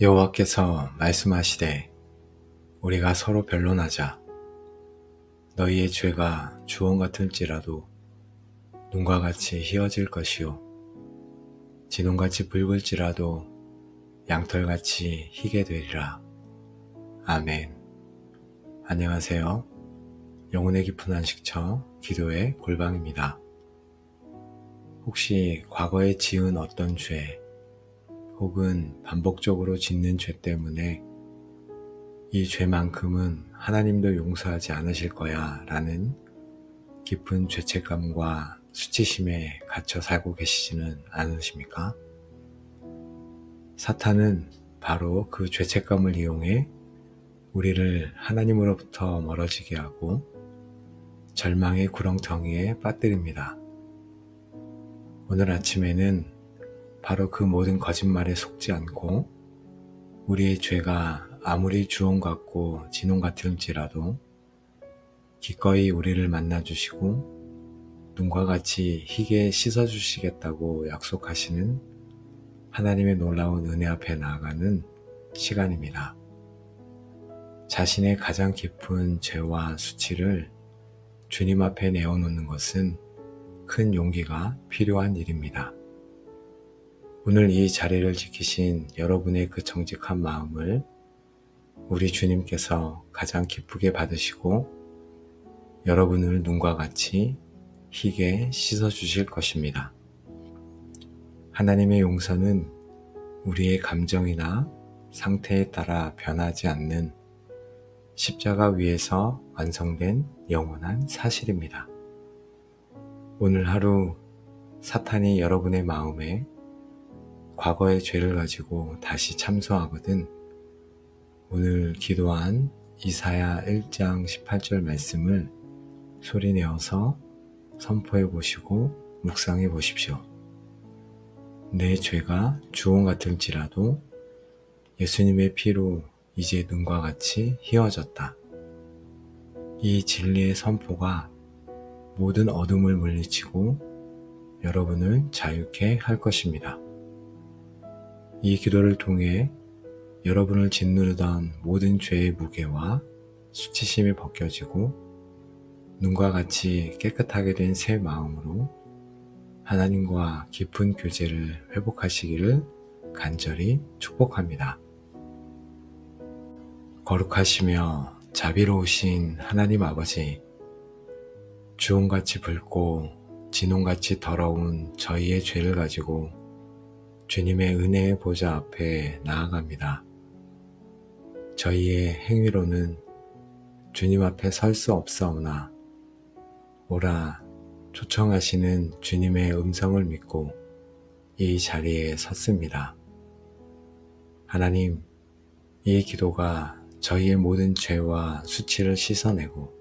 여호와께서 말씀하시되 우리가 서로 변론하자. 너희의 죄가 주홍 같을지라도 눈과 같이 희어질 것이요 진홍같이 붉을지라도 양털같이 희게 되리라. 아멘. 안녕하세요. 영혼의 깊은 안식처 기도의 골방입니다. 혹시 과거에 지은 어떤 죄 혹은 반복적으로 짓는 죄 때문에 이 죄만큼은 하나님도 용서하지 않으실 거야 라는 깊은 죄책감과 수치심에 갇혀 살고 계시지는 않으십니까? 사탄은 바로 그 죄책감을 이용해 우리를 하나님으로부터 멀어지게 하고 절망의 구렁텅이에 빠뜨립니다. 오늘 아침에는 바로 그 모든 거짓말에 속지 않고 우리의 죄가 아무리 주홍 같고 진홍 같을지라도 기꺼이 우리를 만나주시고 눈과 같이 희게 씻어주시겠다고 약속하시는 하나님의 놀라운 은혜 앞에 나아가는 시간입니다. 자신의 가장 깊은 죄와 수치를 주님 앞에 내어놓는 것은 큰 용기가 필요한 일입니다. 오늘 이 자리를 지키신 여러분의 그 정직한 마음을 우리 주님께서 가장 기쁘게 받으시고 여러분을 눈과 같이 희게 씻어주실 것입니다. 하나님의 용서는 우리의 감정이나 상태에 따라 변하지 않는 십자가 위에서 완성된 영원한 사실입니다. 오늘 하루 사탄이 여러분의 마음에 과거의 죄를 가지고 다시 참소하거든 오늘 기도한 이사야 1장 18절 말씀을 소리내어서 선포해 보시고 묵상해 보십시오. 내 죄가 주홍 같을지라도 예수님의 피로 이제 눈과 같이 희어졌다. 이 진리의 선포가 모든 어둠을 물리치고 여러분을 자유케 할 것입니다. 이 기도를 통해 여러분을 짓누르던 모든 죄의 무게와 수치심이 벗겨지고 눈과 같이 깨끗하게 된 새 마음으로 하나님과 깊은 교제를 회복하시기를 간절히 축복합니다. 거룩하시며 자비로우신 하나님 아버지, 주홍같이 붉고 진홍같이 더러운 저희의 죄를 가지고 주님의 은혜의 보좌 앞에 나아갑니다. 저희의 행위로는 주님 앞에 설 수 없사오나 오라 초청하시는 주님의 음성을 믿고 이 자리에 섰습니다. 하나님, 이 기도가 저희의 모든 죄와 수치를 씻어내고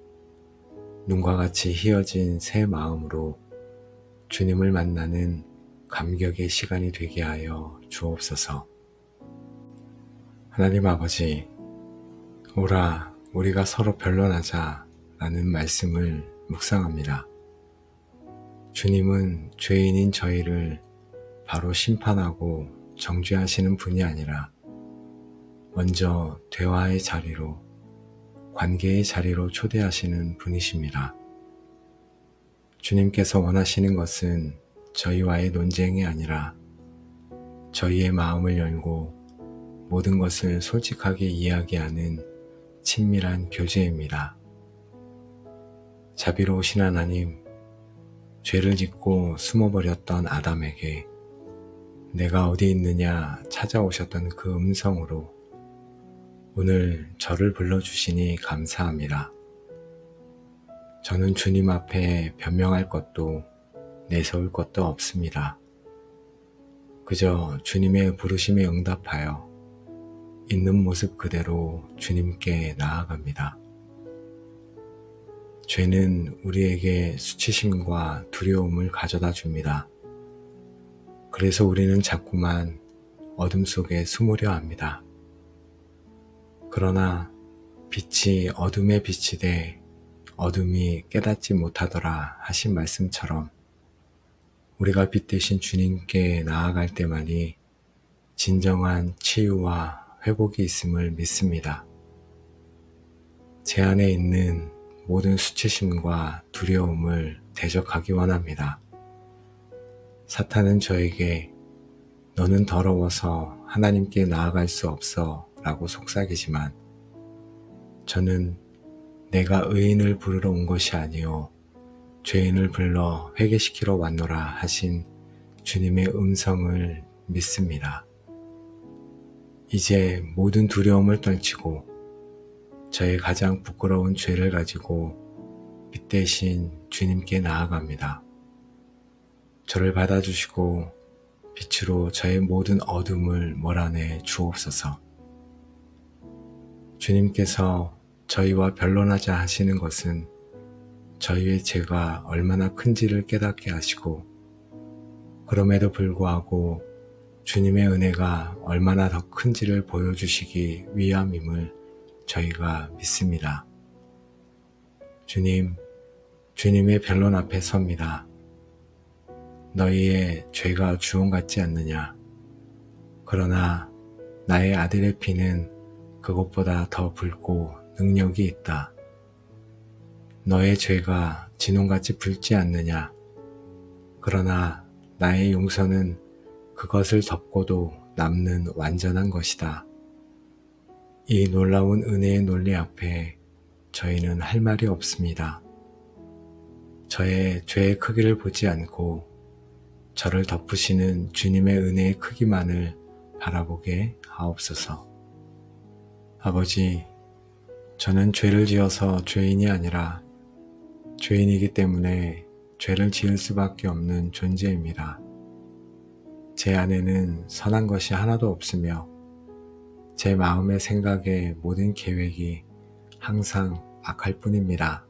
눈과 같이 희어진 새 마음으로 주님을 만나는 감격의 시간이 되게 하여 주옵소서. 하나님 아버지, 오라 우리가 서로 변론하자 라는 말씀을 묵상합니다. 주님은 죄인인 저희를 바로 심판하고 정죄하시는 분이 아니라 먼저 대화의 자리로, 관계의 자리로 초대하시는 분이십니다. 주님께서 원하시는 것은 저희와의 논쟁이 아니라 저희의 마음을 열고 모든 것을 솔직하게 이야기하는 친밀한 교제입니다. 자비로우신 하나님, 죄를 짓고 숨어버렸던 아담에게 내가 어디 있느냐 찾아오셨던 그 음성으로 오늘 저를 불러주시니 감사합니다. 저는 주님 앞에 변명할 것도 내세울 것도 없습니다. 그저 주님의 부르심에 응답하여 있는 모습 그대로 주님께 나아갑니다. 죄는 우리에게 수치심과 두려움을 가져다 줍니다. 그래서 우리는 자꾸만 어둠 속에 숨으려 합니다. 그러나 빛이 어둠에 비치되 어둠이 깨닫지 못하더라 하신 말씀처럼 우리가 빛 대신 주님께 나아갈 때만이 진정한 치유와 회복이 있음을 믿습니다. 제 안에 있는 모든 수치심과 두려움을 대적하기 원합니다. 사탄은 저에게 너는 더러워서 하나님께 나아갈 수 없어 라고 속삭이지만 저는 내가 의인을 부르러 온 것이 아니요 죄인을 불러 회개시키러 왔노라 하신 주님의 음성을 믿습니다. 이제 모든 두려움을 떨치고 저의 가장 부끄러운 죄를 가지고 빛대신 주님께 나아갑니다. 저를 받아주시고 빛으로 저의 모든 어둠을 몰아내 주옵소서. 주님께서 저희와 변론하자 하시는 것은 저희의 죄가 얼마나 큰지를 깨닫게 하시고 그럼에도 불구하고 주님의 은혜가 얼마나 더 큰지를 보여주시기 위함임을 저희가 믿습니다. 주님, 주님의 변론 앞에 섭니다. 너희의 죄가 주홍 같지 않느냐? 그러나 나의 아들의 피는 그것보다 더 붉고 능력이 있다. 너의 죄가 진홍같이 붉지 않느냐? 그러나 나의 용서는 그것을 덮고도 남는 완전한 것이다. 이 놀라운 은혜의 논리 앞에 저희는 할 말이 없습니다. 저의 죄의 크기를 보지 않고 저를 덮으시는 주님의 은혜의 크기만을 바라보게 하옵소서. 아버지, 저는 죄를 지어서 죄인이 아니라 죄인이기 때문에 죄를 지을 수밖에 없는 존재입니다. 제 안에는 선한 것이 하나도 없으며 제 마음의 생각의 모든 계획이 항상 악할 뿐입니다.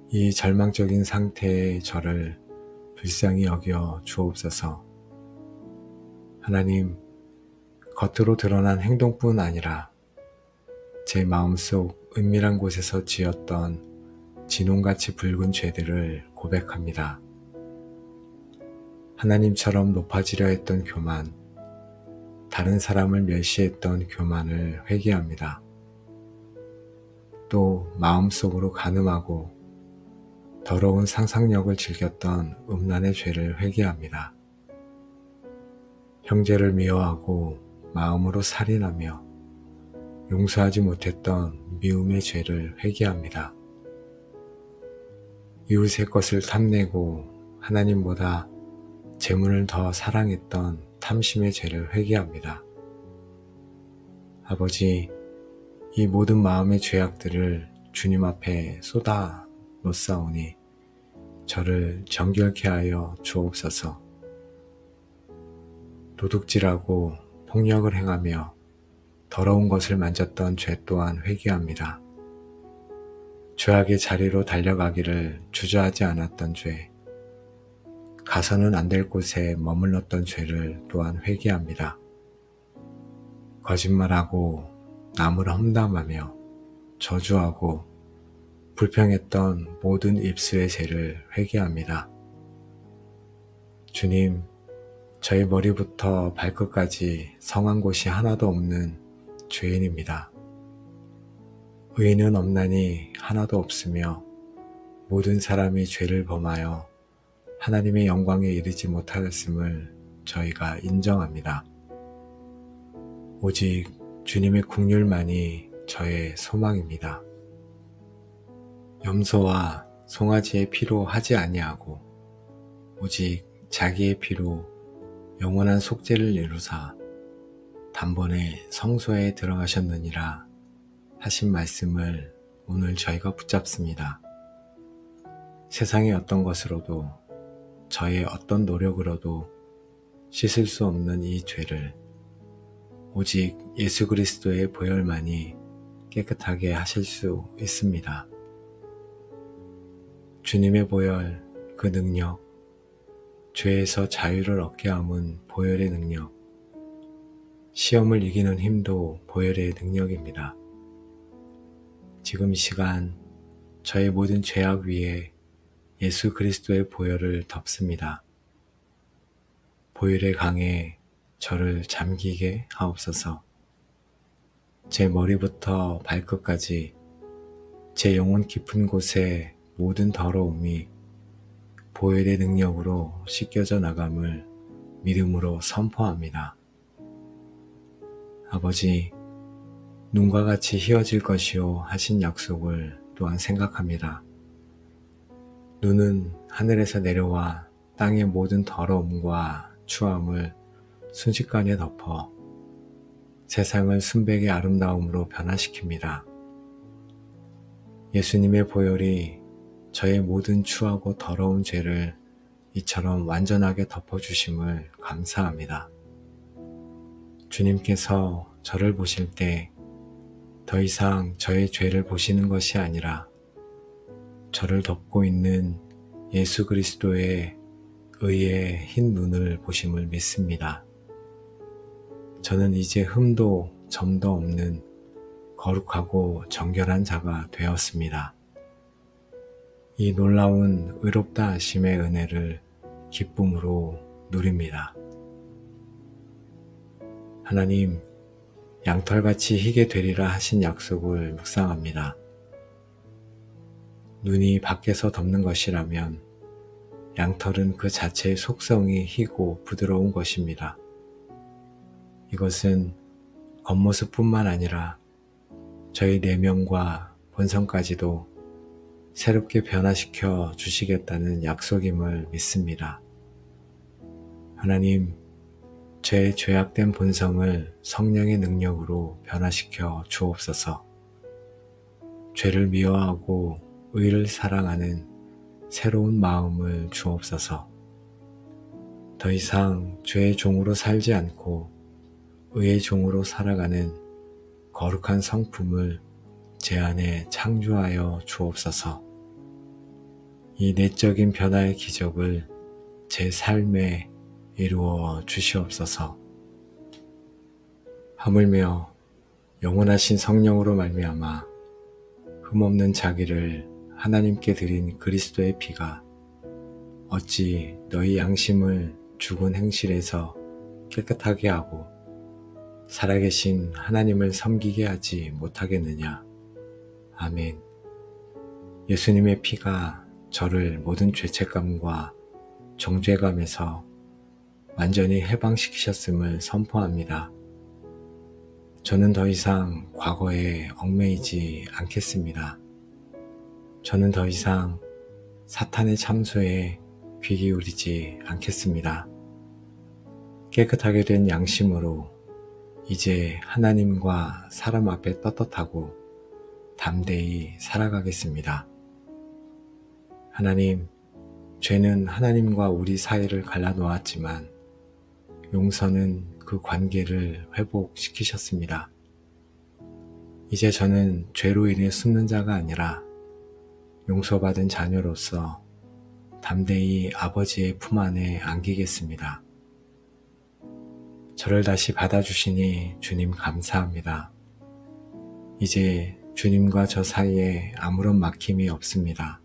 이 절망적인 상태의 저를 불쌍히 여겨 주옵소서. 하나님, 겉으로 드러난 행동뿐 아니라 제 마음속 은밀한 곳에서 지었던 진홍같이 붉은 죄들을 고백합니다. 하나님처럼 높아지려 했던 교만, 다른 사람을 멸시했던 교만을 회개합니다. 또 마음속으로 간음하고 더러운 상상력을 즐겼던 음란의 죄를 회개합니다. 형제를 미워하고 마음으로 살인하며 용서하지 못했던 미움의 죄를 회개합니다. 이웃의 것을 탐내고 하나님보다 재물을 더 사랑했던 탐심의 죄를 회개합니다. 아버지, 이 모든 마음의 죄악들을 주님 앞에 쏟아 놓사오니 저를 정결케 하여 주옵소서. 도둑질하고 폭력을 행하며 더러운 것을 만졌던 죄 또한 회개합니다. 죄악의 자리로 달려가기를 주저하지 않았던 죄, 가서는 안 될 곳에 머물렀던 죄를 또한 회개합니다. 거짓말하고 남을 험담하며 저주하고 불평했던 모든 입술의 죄를 회개합니다. 주님, 저희 머리부터 발끝까지 성한 곳이 하나도 없는 죄인입니다. 의인은 없나니 하나도 없으며 모든 사람이 죄를 범하여 하나님의 영광에 이르지 못하였음을 저희가 인정합니다. 오직 주님의 긍휼만이 저의 소망입니다. 염소와 송아지의 피로 하지 아니하고 오직 자기의 피로 영원한 속죄를 이루사 단번에 성소에 들어가셨느니라 하신 말씀을 오늘 저희가 붙잡습니다. 세상의 어떤 것으로도 저의 어떤 노력으로도 씻을 수 없는 이 죄를 오직 예수 그리스도의 보혈만이 깨끗하게 하실 수 있습니다. 주님의 보혈, 그 능력, 죄에서 자유를 얻게 함은 보혈의 능력, 시험을 이기는 힘도 보혈의 능력입니다. 지금 이 시간 저의 모든 죄악 위에 예수 그리스도의 보혈을 덮습니다. 보혈의 강에 저를 잠기게 하옵소서. 제 머리부터 발끝까지 제 영혼 깊은 곳에 모든 더러움이 보혈의 능력으로 씻겨져 나감을 믿음으로 선포합니다. 아버지, 눈과 같이 희어질 것이요 하신 약속을 또한 생각합니다. 눈은 하늘에서 내려와 땅의 모든 더러움과 추함을 순식간에 덮어 세상을 순백의 아름다움으로 변화시킵니다. 예수님의 보혈이 저의 모든 추하고 더러운 죄를 이처럼 완전하게 덮어주심을 감사합니다. 주님께서 저를 보실 때 더 이상 저의 죄를 보시는 것이 아니라 저를 덮고 있는 예수 그리스도의 의의 흰 눈을 보심을 믿습니다. 저는 이제 흠도 점도 없는 거룩하고 정결한 자가 되었습니다. 이 놀라운 의롭다 하심의 은혜를 기쁨으로 누립니다. 하나님, 양털같이 희게 되리라 하신 약속을 묵상합니다. 눈이 밖에서 덮는 것이라면 양털은 그 자체의 속성이 희고 부드러운 것입니다. 이것은 겉모습뿐만 아니라 저희 내면과 본성까지도 새롭게 변화시켜 주시겠다는 약속임을 믿습니다. 하나님, 제 죄악된 본성을 성령의 능력으로 변화시켜 주옵소서. 죄를 미워하고 의를 사랑하는 새로운 마음을 주옵소서. 더 이상 죄의 종으로 살지 않고 의의 종으로 살아가는 거룩한 성품을 제 안에 창조하여 주옵소서. 이 내적인 변화의 기적을 제 삶에 이루어 주시옵소서. 하물며 영원하신 성령으로 말미암아 흠없는 자기를 하나님께 드린 그리스도의 피가 어찌 너희 양심을 죽은 행실에서 깨끗하게 하고 살아계신 하나님을 섬기게 하지 못하겠느냐. 아멘. 예수님의 피가 저를 모든 죄책감과 정죄감에서 완전히 해방시키셨음을 선포합니다. 저는 더 이상 과거에 얽매이지 않겠습니다. 저는 더 이상 사탄의 참소에 귀 기울이지 않겠습니다. 깨끗하게 된 양심으로 이제 하나님과 사람 앞에 떳떳하고 담대히 살아가겠습니다. 하나님, 죄는 하나님과 우리 사이를 갈라놓았지만 용서는 그 관계를 회복시키셨습니다. 이제 저는 죄로 인해 숨는 자가 아니라 용서받은 자녀로서 담대히 아버지의 품 안에 안기겠습니다. 저를 다시 받아주시니 주님 감사합니다. 이제 주님과 저 사이에 아무런 막힘이 없습니다.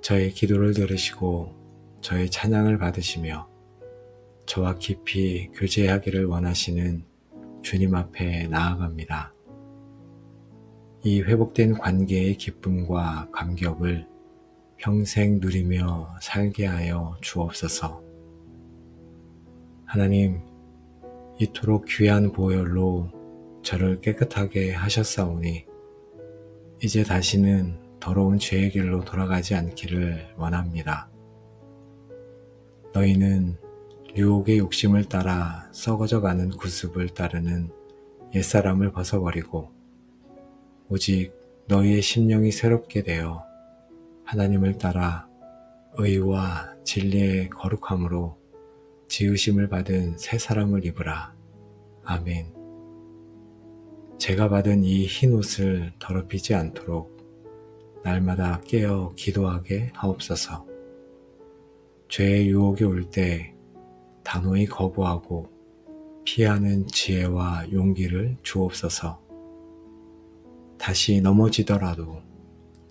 저의 기도를 들으시고 저의 찬양을 받으시며 저와 깊이 교제하기를 원하시는 주님 앞에 나아갑니다. 이 회복된 관계의 기쁨과 감격을 평생 누리며 살게 하여 주옵소서. 하나님, 이토록 귀한 보혈로 저를 깨끗하게 하셨사오니 이제 다시는 더러운 죄의 길로 돌아가지 않기를 원합니다. 너희는 유혹의 욕심을 따라 썩어져가는 구습을 따르는 옛사람을 벗어버리고 오직 너희의 심령이 새롭게 되어 하나님을 따라 의와 진리의 거룩함으로 지으심을 받은 새 사람을 입으라. 아멘. 제가 받은 이 흰 옷을 더럽히지 않도록 날마다 깨어 기도하게 하옵소서. 죄의 유혹이 올 때 단호히 거부하고 피하는 지혜와 용기를 주옵소서. 다시 넘어지더라도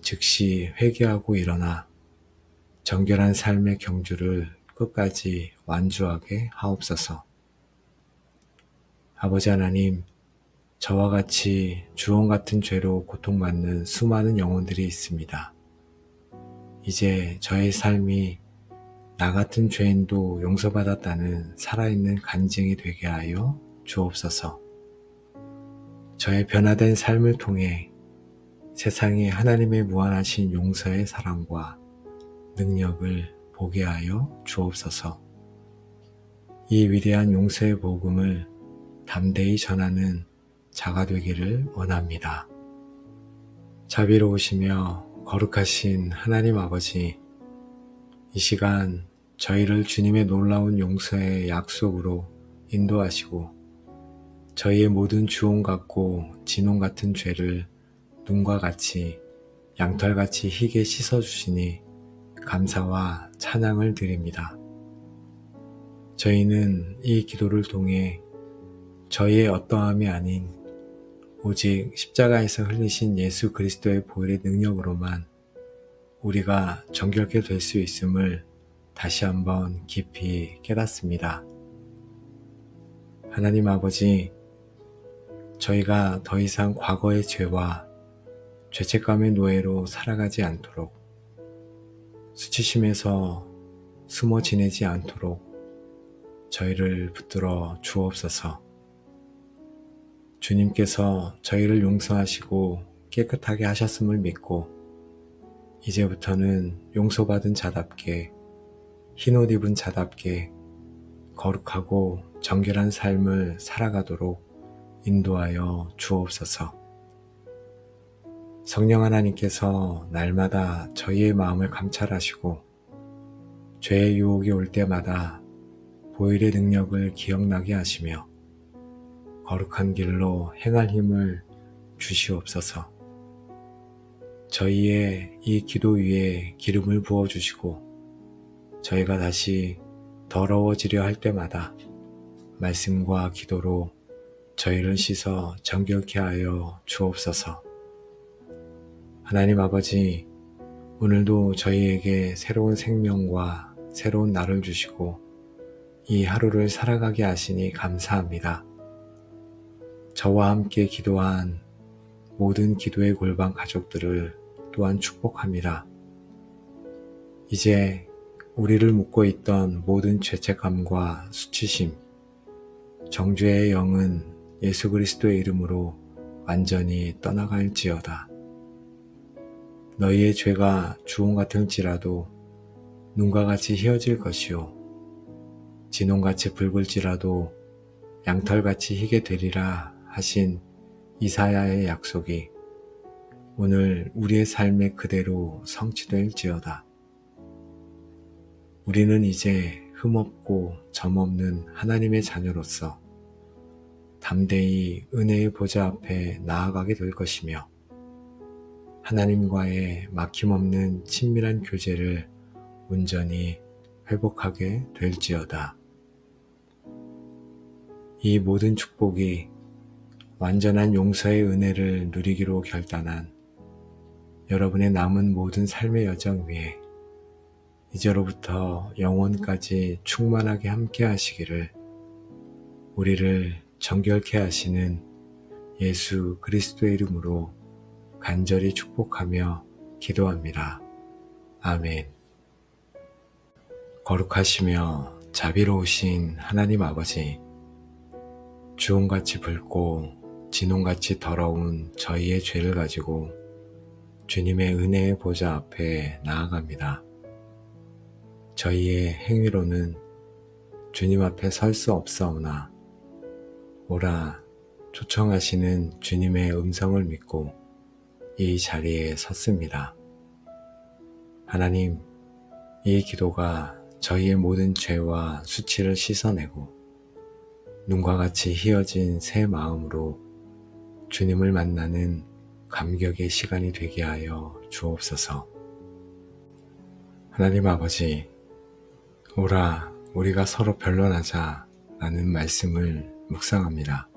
즉시 회개하고 일어나 정결한 삶의 경주를 끝까지 완주하게 하옵소서. 아버지 하나님, 저와 같이 주홍 같은 죄로 고통받는 수많은 영혼들이 있습니다. 이제 저의 삶이 나 같은 죄인도 용서받았다는 살아있는 간증이 되게 하여 주옵소서. 저의 변화된 삶을 통해 세상에 하나님의 무한하신 용서의 사랑과 능력을 보게 하여 주옵소서. 이 위대한 용서의 복음을 담대히 전하는 자가 되기를 원합니다. 자비로우시며 거룩하신 하나님 아버지, 이 시간 저희를 주님의 놀라운 용서의 약속으로 인도하시고 저희의 모든 주홍 같고 진홍 같은 죄를 눈과 같이 양털같이 희게 씻어주시니 감사와 찬양을 드립니다. 저희는 이 기도를 통해 저희의 어떠함이 아닌 오직 십자가에서 흘리신 예수 그리스도의 보혈의 능력으로만 우리가 정결케 될 수 있음을 다시 한번 깊이 깨닫습니다. 하나님 아버지, 저희가 더 이상 과거의 죄와 죄책감의 노예로 살아가지 않도록, 수치심에서 숨어 지내지 않도록 저희를 붙들어 주옵소서. 주님께서 저희를 용서하시고 깨끗하게 하셨음을 믿고 이제부터는 용서받은 자답게, 흰옷 입은 자답게 거룩하고 정결한 삶을 살아가도록 인도하여 주옵소서. 성령 하나님께서 날마다 저희의 마음을 감찰하시고 죄의 유혹이 올 때마다 보혈의 능력을 기억나게 하시며 거룩한 길로 행할 힘을 주시옵소서. 저희의 이 기도 위에 기름을 부어주시고 저희가 다시 더러워지려 할 때마다 말씀과 기도로 저희를 씻어 정결케 하여 주옵소서. 하나님 아버지, 오늘도 저희에게 새로운 생명과 새로운 날을 주시고 이 하루를 살아가게 하시니 감사합니다. 저와 함께 기도한 모든 기도의 골방 가족들을 또한 축복합니다. 이제 우리를 묶고 있던 모든 죄책감과 수치심, 정죄의 영은 예수 그리스도의 이름으로 완전히 떠나갈지어다. 너희의 죄가 주홍 같을지라도 눈과 같이 희어질 것이요 진홍같이 붉을지라도 양털같이 희게 되리라 하신 이사야의 약속이 오늘 우리의 삶에 그대로 성취될지어다. 우리는 이제 흠없고 점없는 하나님의 자녀로서 담대히 은혜의 보좌 앞에 나아가게 될 것이며 하나님과의 막힘없는 친밀한 교제를 온전히 회복하게 될지어다. 이 모든 축복이 완전한 용서의 은혜를 누리기로 결단한 여러분의 남은 모든 삶의 여정 위에 이제로부터 영원까지 충만하게 함께 하시기를 우리를 정결케 하시는 예수 그리스도의 이름으로 간절히 축복하며 기도합니다. 아멘. 거룩하시며 자비로우신 하나님 아버지, 주홍같이 붉고 진홍같이 더러운 저희의 죄를 가지고 주님의 은혜의 보좌 앞에 나아갑니다. 저희의 행위로는 주님 앞에 설 수 없사오나 오라 초청하시는 주님의 음성을 믿고 이 자리에 섰습니다. 하나님, 이 기도가 저희의 모든 죄와 수치를 씻어내고 눈과 같이 희어진 새 마음으로 주님을 만나는 감격의 시간이 되게 하여 주옵소서. 하나님 아버지, 오라 우리가 서로 변론하자 라는 말씀을 묵상합니다.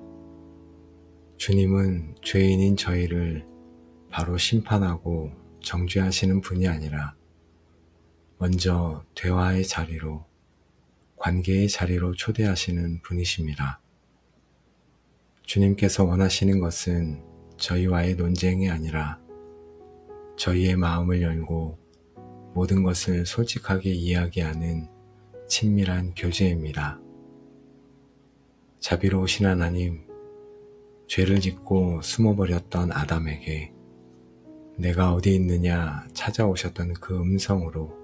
주님은 죄인인 저희를 바로 심판하고 정죄하시는 분이 아니라 먼저 대화의 자리로, 관계의 자리로 초대하시는 분이십니다. 주님께서 원하시는 것은 저희와의 논쟁이 아니라 저희의 마음을 열고 모든 것을 솔직하게 이야기하는 친밀한 교제입니다. 자비로우신 하나님, 죄를 짓고 숨어버렸던 아담에게 내가 어디 있느냐 찾아오셨던 그 음성으로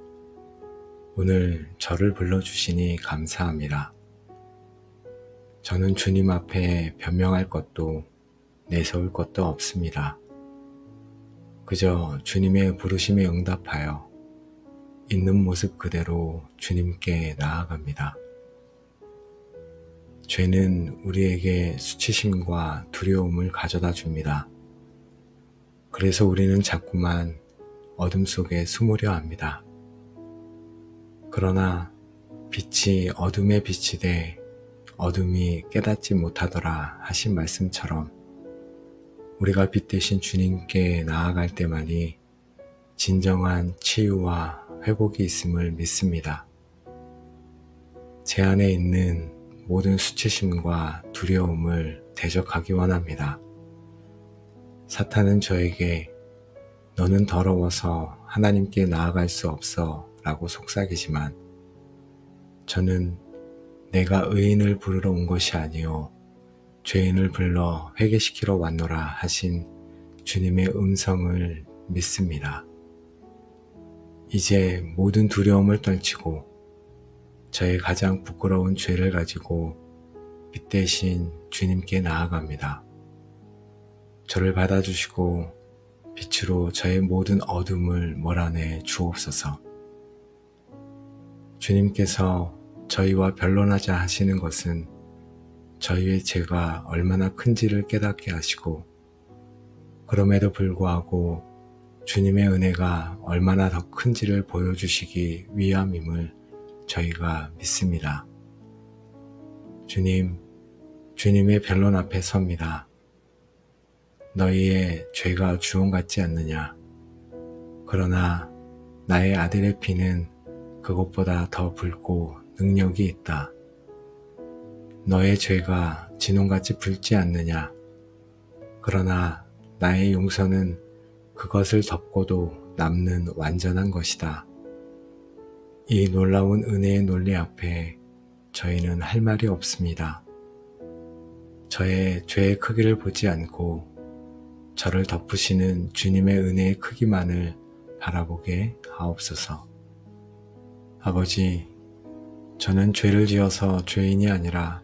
오늘 저를 불러주시니 감사합니다. 저는 주님 앞에 변명할 것도 내세울 것도 없습니다. 그저 주님의 부르심에 응답하여 있는 모습 그대로 주님께 나아갑니다. 죄는 우리에게 수치심과 두려움을 가져다 줍니다. 그래서 우리는 자꾸만 어둠 속에 숨으려 합니다. 그러나 빛이 어둠에 비치되 어둠이 깨닫지 못하더라 하신 말씀처럼 우리가 빛 대신 주님께 나아갈 때만이 진정한 치유와 회복이 있음을 믿습니다. 제 안에 있는 모든 수치심과 두려움을 대적하기 원합니다. 사탄은 저에게 너는 더러워서 하나님께 나아갈 수 없어 라고 속삭이지만 저는 내가 의인을 부르러 온 것이 아니요 죄인을 불러 회개시키러 왔노라 하신 주님의 음성을 믿습니다. 이제 모든 두려움을 떨치고 저의 가장 부끄러운 죄를 가지고 빛 대신 주님께 나아갑니다. 저를 받아주시고 빛으로 저의 모든 어둠을 몰아내 주옵소서. 주님께서 저희와 변론하자 하시는 것은 저희의 죄가 얼마나 큰지를 깨닫게 하시고 그럼에도 불구하고 주님의 은혜가 얼마나 더 큰지를 보여주시기 위함임을 저희가 믿습니다. 주님, 주님의 변론 앞에 섭니다. 너희의 죄가 주홍 같지 않느냐? 그러나 나의 아들의 피는 그것보다 더 붉고 능력이 있다. 너의 죄가 진홍같이 붉지 않느냐? 그러나 나의 용서는 그것을 덮고도 남는 완전한 것이다. 이 놀라운 은혜의 논리 앞에 저희는 할 말이 없습니다. 저의 죄의 크기를 보지 않고 저를 덮으시는 주님의 은혜의 크기만을 바라보게 하옵소서. 아버지, 저는 죄를 지어서 죄인이 아니라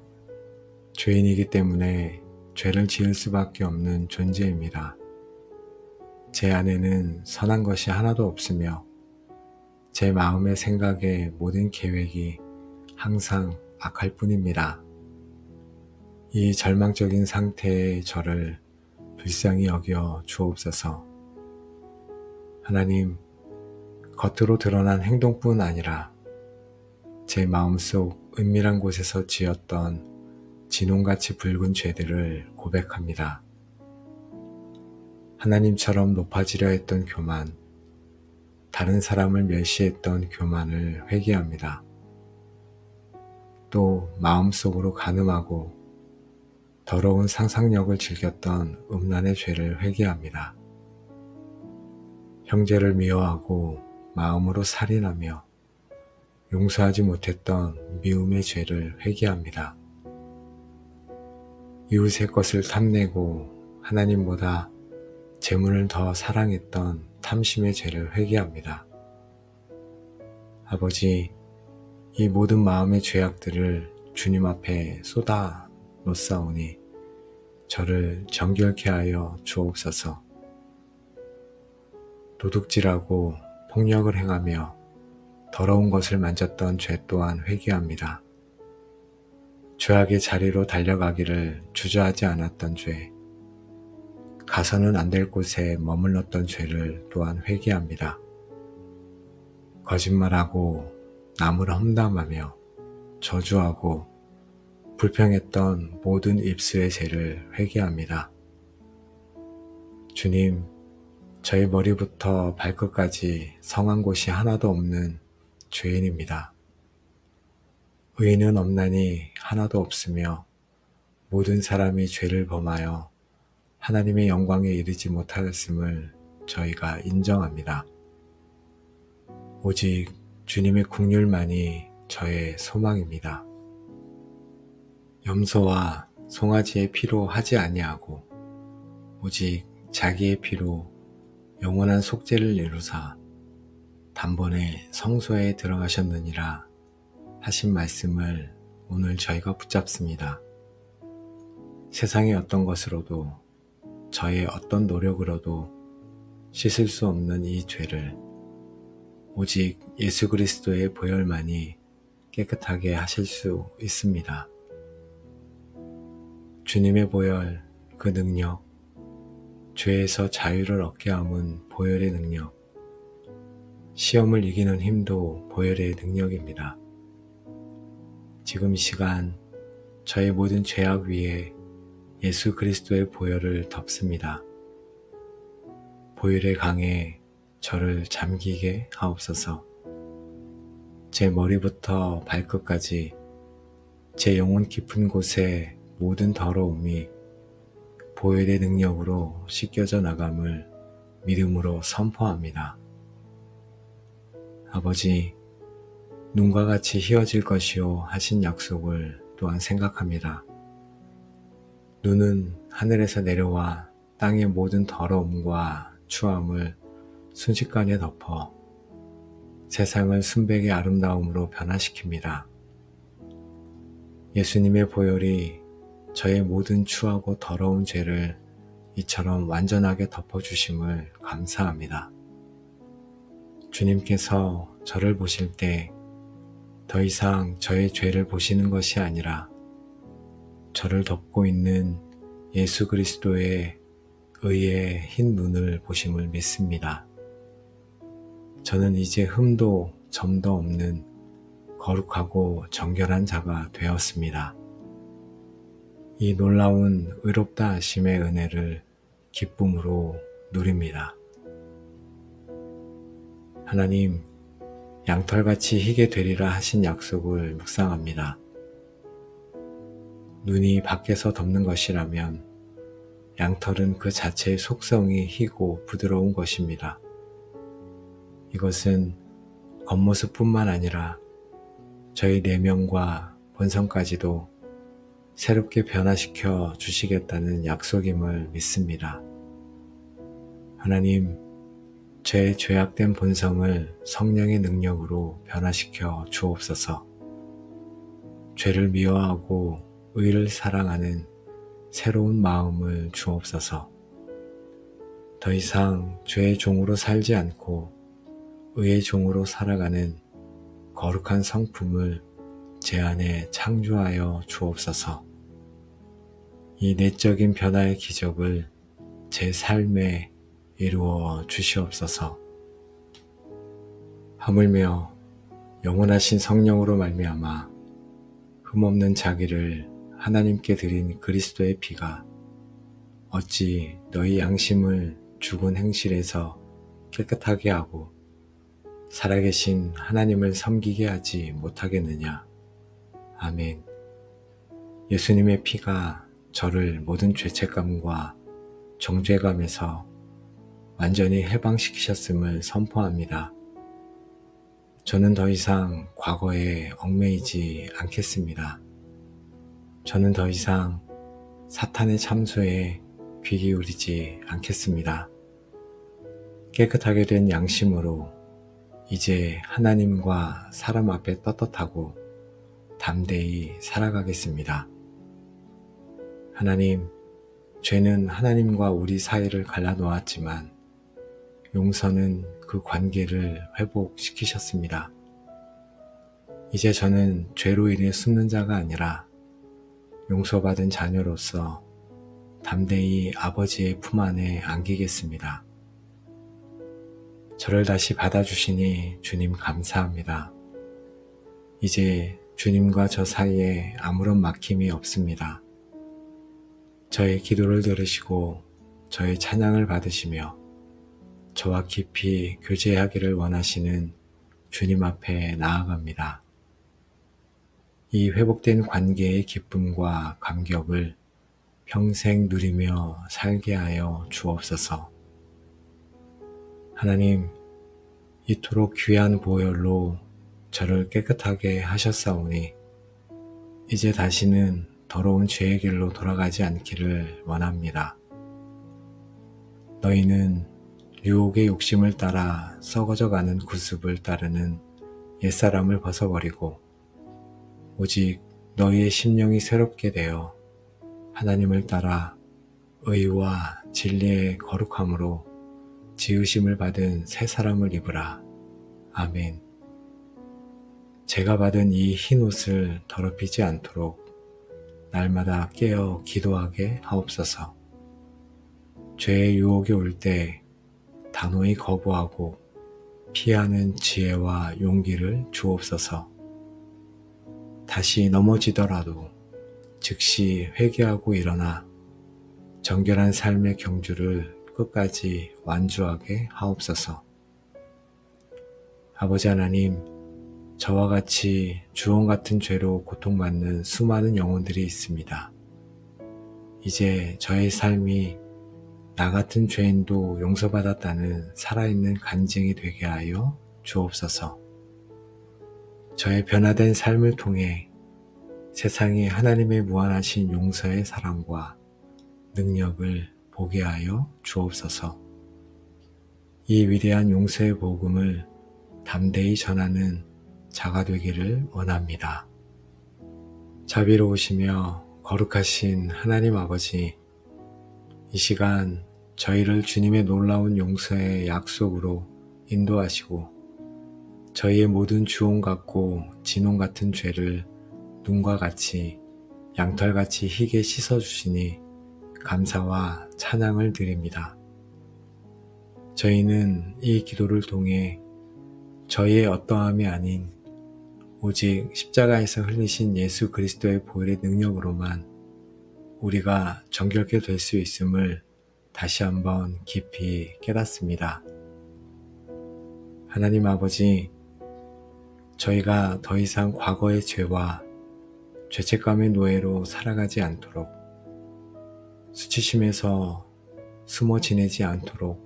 죄인이기 때문에 죄를 지을 수밖에 없는 존재입니다. 제 안에는 선한 것이 하나도 없으며 제 마음의 생각의 모든 계획이 항상 악할 뿐입니다. 이 절망적인 상태의 저를 불쌍히 여겨 주옵소서. 하나님, 겉으로 드러난 행동뿐 아니라 제 마음속 은밀한 곳에서 지었던 진홍같이 붉은 죄들을 고백합니다. 하나님처럼 높아지려 했던 교만, 다른 사람을 멸시했던 교만을 회개합니다. 또 마음속으로 간음하고 더러운 상상력을 즐겼던 음란의 죄를 회개합니다. 형제를 미워하고 마음으로 살인하며 용서하지 못했던 미움의 죄를 회개합니다. 이웃의 것을 탐내고 하나님보다 재물을 더 사랑했던 탐심의 죄를 회개합니다. 아버지, 이 모든 마음의 죄악들을 주님 앞에 쏟아 놓사오니 저를 정결케 하여 주옵소서. 도둑질하고 폭력을 행하며 더러운 것을 만졌던 죄 또한 회개합니다. 죄악의 자리로 달려가기를 주저하지 않았던 죄, 가서는 안 될 곳에 머물렀던 죄를 또한 회개합니다. 거짓말하고 남을 험담하며 저주하고 불평했던 모든 입술의 죄를 회개합니다. 주님, 저희 머리부터 발끝까지 성한 곳이 하나도 없는 죄인입니다. 의인은 없나니 하나도 없으며 모든 사람이 죄를 범하여 하나님의 영광에 이르지 못하였음을 저희가 인정합니다. 오직 주님의 긍휼만이 저의 소망입니다. 염소와 송아지의 피로 하지 아니하고 오직 자기의 피로 영원한 속죄를 이루사 단번에 성소에 들어가셨느니라 하신 말씀을 오늘 저희가 붙잡습니다. 세상의 어떤 것으로도 저의 어떤 노력으로도 씻을 수 없는 이 죄를 오직 예수 그리스도의 보혈만이 깨끗하게 하실 수 있습니다. 주님의 보혈, 그 능력, 죄에서 자유를 얻게 함은 보혈의 능력, 시험을 이기는 힘도 보혈의 능력입니다. 지금 이 시간 저의 모든 죄악 위에 예수 그리스도의 보혈을 덮습니다. 보혈의 강에 저를 잠기게 하옵소서. 제 머리부터 발끝까지 제 영혼 깊은 곳에 모든 더러움이 보혈의 능력으로 씻겨져 나감을 믿음으로 선포합니다. 아버지, 눈과 같이 희어질 것이요 하신 약속을 또한 생각합니다. 눈은 하늘에서 내려와 땅의 모든 더러움과 추함을 순식간에 덮어 세상을 순백의 아름다움으로 변화시킵니다. 예수님의 보혈이 저의 모든 추하고 더러운 죄를 이처럼 완전하게 덮어주심을 감사합니다. 주님께서 저를 보실 때 더 이상 저의 죄를 보시는 것이 아니라 저를 덮고 있는 예수 그리스도의 의의 흰 눈을 보심을 믿습니다. 저는 이제 흠도 점도 없는 거룩하고 정결한 자가 되었습니다. 이 놀라운 의롭다 하심의 은혜를 기쁨으로 누립니다. 하나님, 양털같이 희게 되리라 하신 약속을 묵상합니다. 눈이 밖에서 덮는 것이라면 양털은 그 자체의 속성이 희고 부드러운 것입니다. 이것은 겉모습뿐만 아니라 저희 내면과 본성까지도 새롭게 변화시켜 주시겠다는 약속임을 믿습니다. 하나님, 제 죄악된 본성을 성령의 능력으로 변화시켜 주옵소서. 죄를 미워하고 의를 사랑하는 새로운 마음을 주옵소서. 더 이상 죄의 종으로 살지 않고 의의 종으로 살아가는 거룩한 성품을 제 안에 창조하여 주옵소서. 이 내적인 변화의 기적을 제 삶에 이루어 주시옵소서. 하물며 영원하신 성령으로 말미암아 흠없는 자기를 하나님께 드린 그리스도의 피가 어찌 너희 양심을 죽은 행실에서 깨끗하게 하고 살아계신 하나님을 섬기게 하지 못하겠느냐. 아멘. 예수님의 피가 저를 모든 죄책감과 정죄감에서 완전히 해방시키셨음을 선포합니다. 저는 더 이상 과거에 얽매이지 않겠습니다. 저는 더 이상 사탄의 참소에 귀 기울이지 않겠습니다. 깨끗하게 된 양심으로 이제 하나님과 사람 앞에 떳떳하고 담대히 살아가겠습니다. 하나님, 죄는 하나님과 우리 사이를 갈라놓았지만 용서는 그 관계를 회복시키셨습니다. 이제 저는 죄로 인해 숨는 자가 아니라 용서받은 자녀로서 담대히 아버지의 품 안에 안기겠습니다. 저를 다시 받아주시니 주님 감사합니다. 이제 주님과 저 사이에 아무런 막힘이 없습니다. 저의 기도를 들으시고 저의 찬양을 받으시며 저와 깊이 교제하기를 원하시는 주님 앞에 나아갑니다. 이 회복된 관계의 기쁨과 감격을 평생 누리며 살게 하여 주옵소서. 하나님, 이토록 귀한 보혈로 저를 깨끗하게 하셨사오니 이제 다시는 더러운 죄의 길로 돌아가지 않기를 원합니다. 너희는 유혹의 욕심을 따라 썩어져가는 구습을 따르는 옛사람을 벗어버리고 오직 너희의 심령이 새롭게 되어 하나님을 따라 의와 진리의 거룩함으로 지으심을 받은 새 사람을 입으라. 아멘. 제가 받은 이 흰 옷을 더럽히지 않도록 날마다 깨어 기도하게 하옵소서. 죄의 유혹이 올 때 단호히 거부하고 피하는 지혜와 용기를 주옵소서. 다시 넘어지더라도 즉시 회개하고 일어나 정결한 삶의 경주를 끝까지 완주하게 하옵소서. 아버지 하나님, 저와 같이 주홍 같은 죄로 고통받는 수많은 영혼들이 있습니다. 이제 저의 삶이 나 같은 죄인도 용서받았다는 살아있는 간증이 되게 하여 주옵소서. 저의 변화된 삶을 통해 세상에 하나님의 무한하신 용서의 사랑과 능력을 보게 하여 주옵소서. 이 위대한 용서의 복음을 담대히 전하는 자가 되기를 원합니다. 자비로우시며 거룩하신 하나님 아버지, 이 시간 저희를 주님의 놀라운 용서의 약속으로 인도하시고 저희의 모든 주홍 같고 진홍 같은 죄를 눈과 같이 양털같이 희게 씻어주시니 감사와 찬양을 드립니다. 저희는 이 기도를 통해 저희의 어떠함이 아닌 오직 십자가에서 흘리신 예수 그리스도의 보혈의 능력으로만 우리가 정결케 될 수 있음을 다시 한번 깊이 깨닫습니다. 하나님 아버지, 저희가 더 이상 과거의 죄와 죄책감의 노예로 살아가지 않도록 수치심에서 숨어 지내지 않도록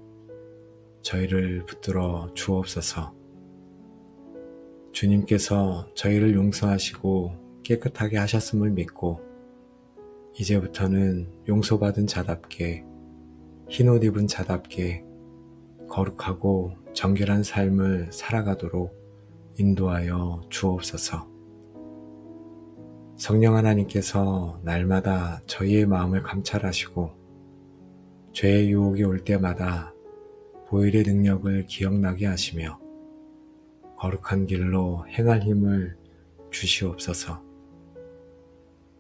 저희를 붙들어 주옵소서. 주님께서 저희를 용서하시고 깨끗하게 하셨음을 믿고 이제부터는 용서받은 자답게 흰옷 입은 자답게 거룩하고 정결한 삶을 살아가도록 인도하여 주옵소서. 성령 하나님께서 날마다 저희의 마음을 감찰하시고 죄의 유혹이 올 때마다 보혈의 능력을 기억나게 하시며 거룩한 길로 행할 힘을 주시옵소서.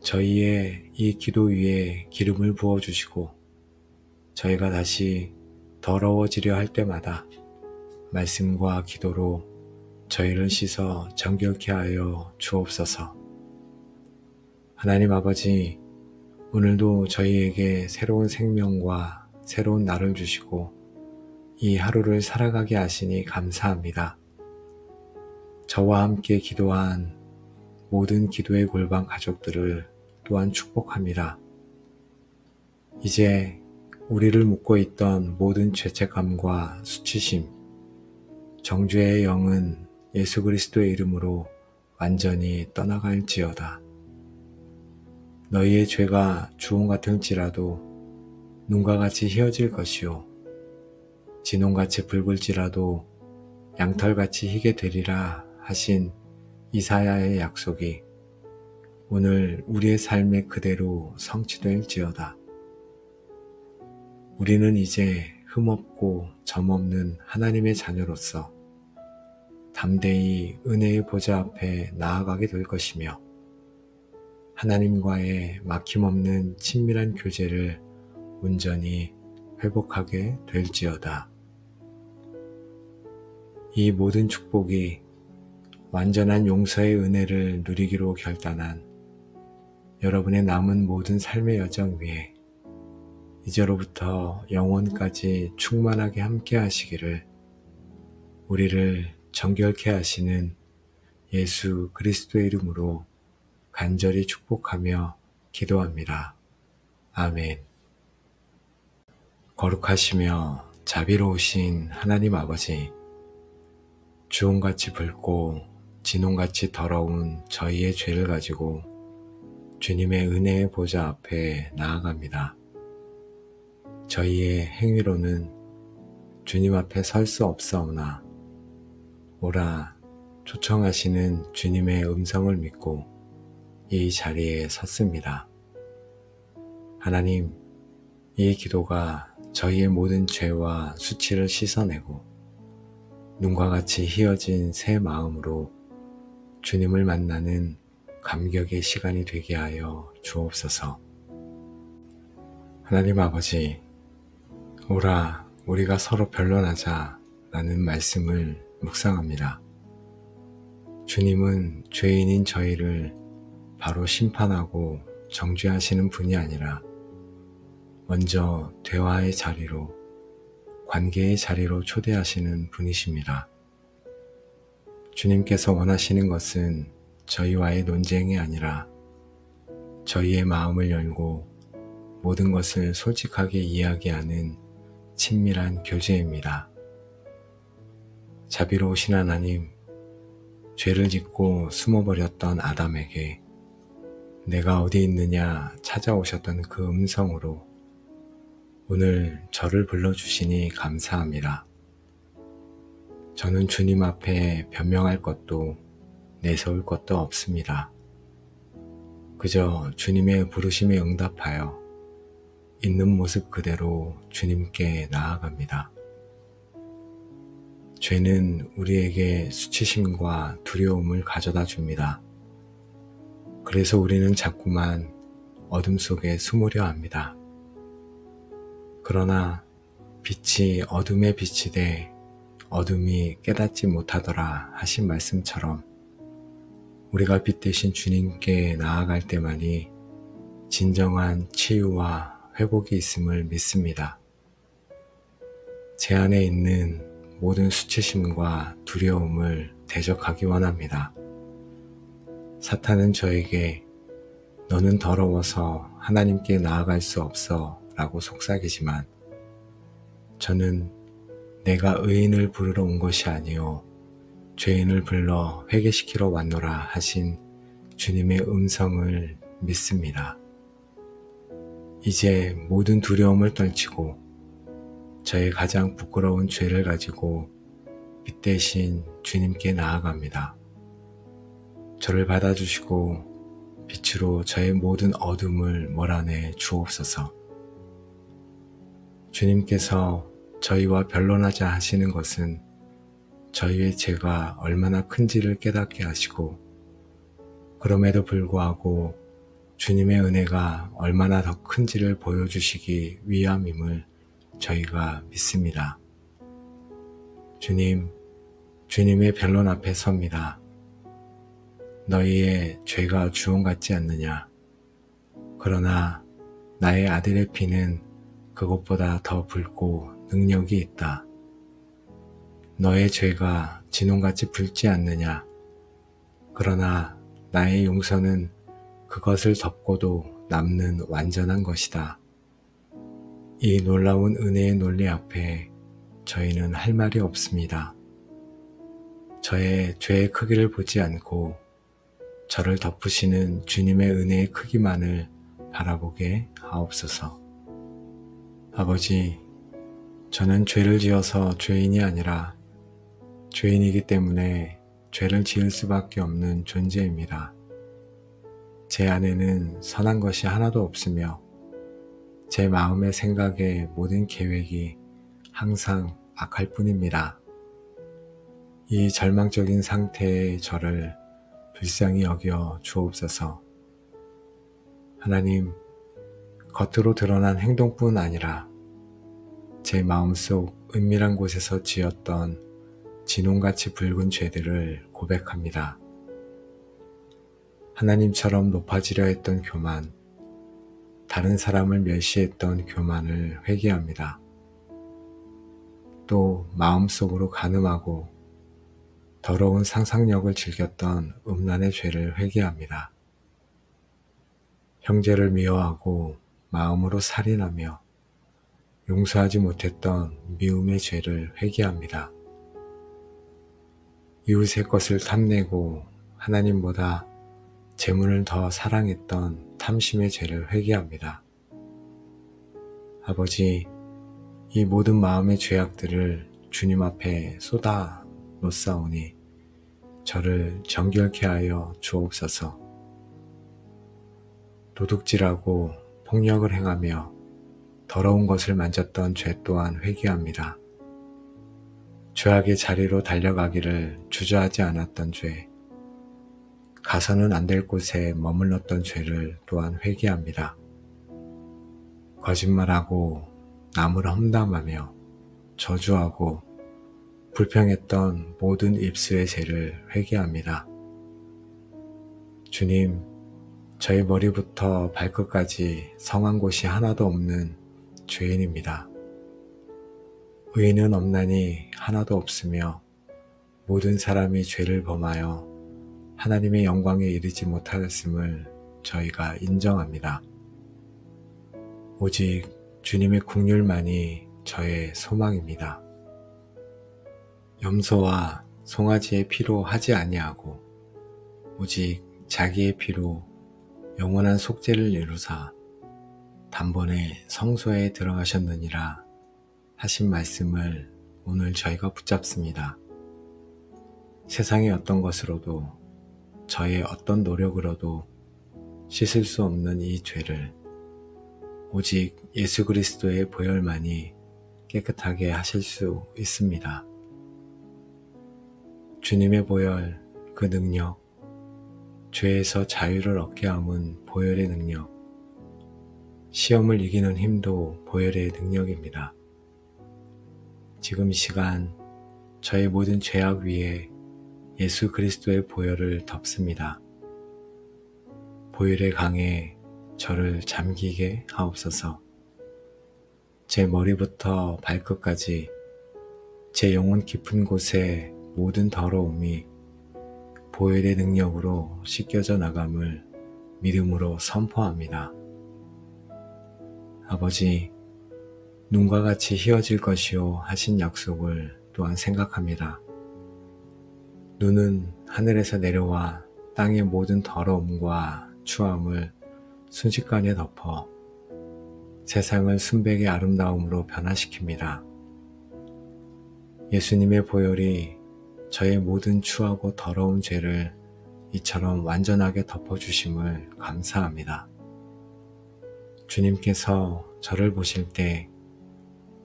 저희의 이 기도 위에 기름을 부어주시고 저희가 다시 더러워지려 할 때마다 말씀과 기도로 저희를 씻어 정결케 하여 주옵소서. 하나님 아버지, 오늘도 저희에게 새로운 생명과 새로운 날을 주시고 이 하루를 살아가게 하시니 감사합니다. 저와 함께 기도한 모든 기도의 골방 가족들을 또한 축복합니다. 이제 우리를 묶고 있던 모든 죄책감과 수치심, 정죄의 영은 예수 그리스도의 이름으로 완전히 떠나갈지어다. 너희의 죄가 주홍 같을지라도 눈과 같이 희어질 것이요 진홍같이 붉을지라도 양털같이 희게 되리라 하신 이사야의 약속이 오늘 우리의 삶에 그대로 성취될지어다. 우리는 이제 흠없고 점없는 하나님의 자녀로서 담대히 은혜의 보좌 앞에 나아가게 될 것이며 하나님과의 막힘없는 친밀한 교제를 온전히 회복하게 될지어다. 이 모든 축복이 완전한 용서의 은혜를 누리기로 결단한 여러분의 남은 모든 삶의 여정 위에 이제로부터 영원까지 충만하게 함께 하시기를 우리를 정결케 하시는 예수 그리스도의 이름으로 간절히 축복하며 기도합니다. 아멘. 거룩하시며 자비로우신 하나님 아버지, 주홍같이 붉고 진홍같이 더러운 저희의 죄를 가지고 주님의 은혜의 보좌 앞에 나아갑니다. 저희의 행위로는 주님 앞에 설 수 없사오나 오라 초청하시는 주님의 음성을 믿고 이 자리에 섰습니다. 하나님, 이 기도가 저희의 모든 죄와 수치를 씻어내고 눈과 같이 희어진 새 마음으로 주님을 만나는 감격의 시간이 되게 하여 주옵소서. 하나님 아버지, 오라 우리가 서로 변론하자 라는 말씀을 묵상합니다. 주님은 죄인인 저희를 바로 심판하고 정죄하시는 분이 아니라 먼저 대화의 자리로, 관계의 자리로 초대하시는 분이십니다. 주님께서 원하시는 것은 저희와의 논쟁이 아니라 저희의 마음을 열고 모든 것을 솔직하게 이야기하는 친밀한 교제입니다. 자비로우신 하나님, 죄를 짓고 숨어버렸던 아담에게 내가 어디 있느냐 찾아오셨던 그 음성으로 오늘 저를 불러주시니 감사합니다. 저는 주님 앞에 변명할 것도 내세울 것도 없습니다. 그저 주님의 부르심에 응답하여 있는 모습 그대로 주님께 나아갑니다. 죄는 우리에게 수치심과 두려움을 가져다 줍니다. 그래서 우리는 자꾸만 어둠 속에 숨으려 합니다. 그러나 빛이 어둠에 비치되 어둠이 깨닫지 못하더라 하신 말씀처럼 우리가 빛 대신 주님께 나아갈 때만이 진정한 치유와 회복이 있음을 믿습니다. 제 안에 있는 모든 수치심과 두려움을 대적하기 원합니다. 사탄은 저에게 너는 더러워서 하나님께 나아갈 수 없어 라고 속삭이지만 저는 내가 의인을 부르러 온 것이 아니요 죄인을 불러 회개시키러 왔노라 하신 주님의 음성을 믿습니다. 이제 모든 두려움을 떨치고 저의 가장 부끄러운 죄를 가지고 빛 대신 주님께 나아갑니다. 저를 받아주시고 빛으로 저의 모든 어둠을 몰아내 주옵소서. 주님께서 저희와 변론하자 하시는 것은 저희의 죄가 얼마나 큰지를 깨닫게 하시고 그럼에도 불구하고 주님의 은혜가 얼마나 더 큰지를 보여주시기 위함임을 저희가 믿습니다. 주님, 주님의 변론 앞에 섭니다. 너희의 죄가 주홍 같지 않느냐? 그러나 나의 아들의 피는 그것보다 더 붉고 능력이 있다. 너의 죄가 진홍같이 붉지 않느냐? 그러나 나의 용서는 그것을 덮고도 남는 완전한 것이다. 이 놀라운 은혜의 논리 앞에 저희는 할 말이 없습니다. 저의 죄의 크기를 보지 않고 저를 덮으시는 주님의 은혜의 크기만을 바라보게 하옵소서. 아버지, 저는 죄를 지어서 죄인이 아니라 죄인이기 때문에 죄를 지을 수밖에 없는 존재입니다. 제 안에는 선한 것이 하나도 없으며 제 마음의 생각의 모든 계획이 항상 악할 뿐입니다. 이 절망적인 상태의 저를 불쌍히 여겨 주옵소서. 하나님, 겉으로 드러난 행동뿐 아니라 제 마음속 은밀한 곳에서 지었던 진홍같이 붉은 죄들을 고백합니다. 하나님처럼 높아지려 했던 교만, 다른 사람을 멸시했던 교만을 회개합니다. 또 마음속으로 간음하고 더러운 상상력을 즐겼던 음란의 죄를 회개합니다. 형제를 미워하고 마음으로 살인하며 용서하지 못했던 미움의 죄를 회개합니다. 이웃의 것을 탐내고 하나님보다 재물을 더 사랑했던 탐심의 죄를 회개합니다. 아버지, 이 모든 마음의 죄악들을 주님 앞에 쏟아 놓사오니 저를 정결케 하여 주옵소서. 도둑질하고 폭력을 행하며 더러운 것을 만졌던 죄 또한 회개합니다. 죄악의 자리로 달려가기를 주저하지 않았던 죄, 가서는 안 될 곳에 머물렀던 죄를 또한 회개합니다. 거짓말하고 남을 험담하며 저주하고 불평했던 모든 입술의 죄를 회개합니다. 주님, 저희 머리부터 발끝까지 성한 곳이 하나도 없는 죄인입니다. 의인은 없나니 하나도 없으며 모든 사람이 죄를 범하여 하나님의 영광에 이르지 못하였음을 저희가 인정합니다. 오직 주님의 긍휼만이 저의 소망입니다. 염소와 송아지의 피로 하지 아니하고 오직 자기의 피로 영원한 속죄를 이루사 단번에 성소에 들어가셨느니라 하신 말씀을 오늘 저희가 붙잡습니다. 세상의 어떤 것으로도 저의 어떤 노력으로도 씻을 수 없는 이 죄를 오직 예수 그리스도의 보혈만이 깨끗하게 하실 수 있습니다. 주님의 보혈, 그 능력, 죄에서 자유를 얻게 함은 보혈의 능력, 시험을 이기는 힘도 보혈의 능력입니다. 지금 이 시간 저의 모든 죄악 위에 예수 그리스도의 보혈을 덮습니다. 보혈의 강에 저를 잠기게 하옵소서. 제 머리부터 발끝까지 제 영혼 깊은 곳에 모든 더러움이 보혈의 능력으로 씻겨져 나감을 믿음으로 선포합니다. 아버지, 눈과 같이 희어질 것이요 하신 약속을 또한 생각합니다. 눈은 하늘에서 내려와 땅의 모든 더러움과 추함을 순식간에 덮어 세상을 순백의 아름다움으로 변화시킵니다. 예수님의 보혈이 저의 모든 추하고 더러운 죄를 이처럼 완전하게 덮어주심을 감사합니다. 주님께서 저를 보실 때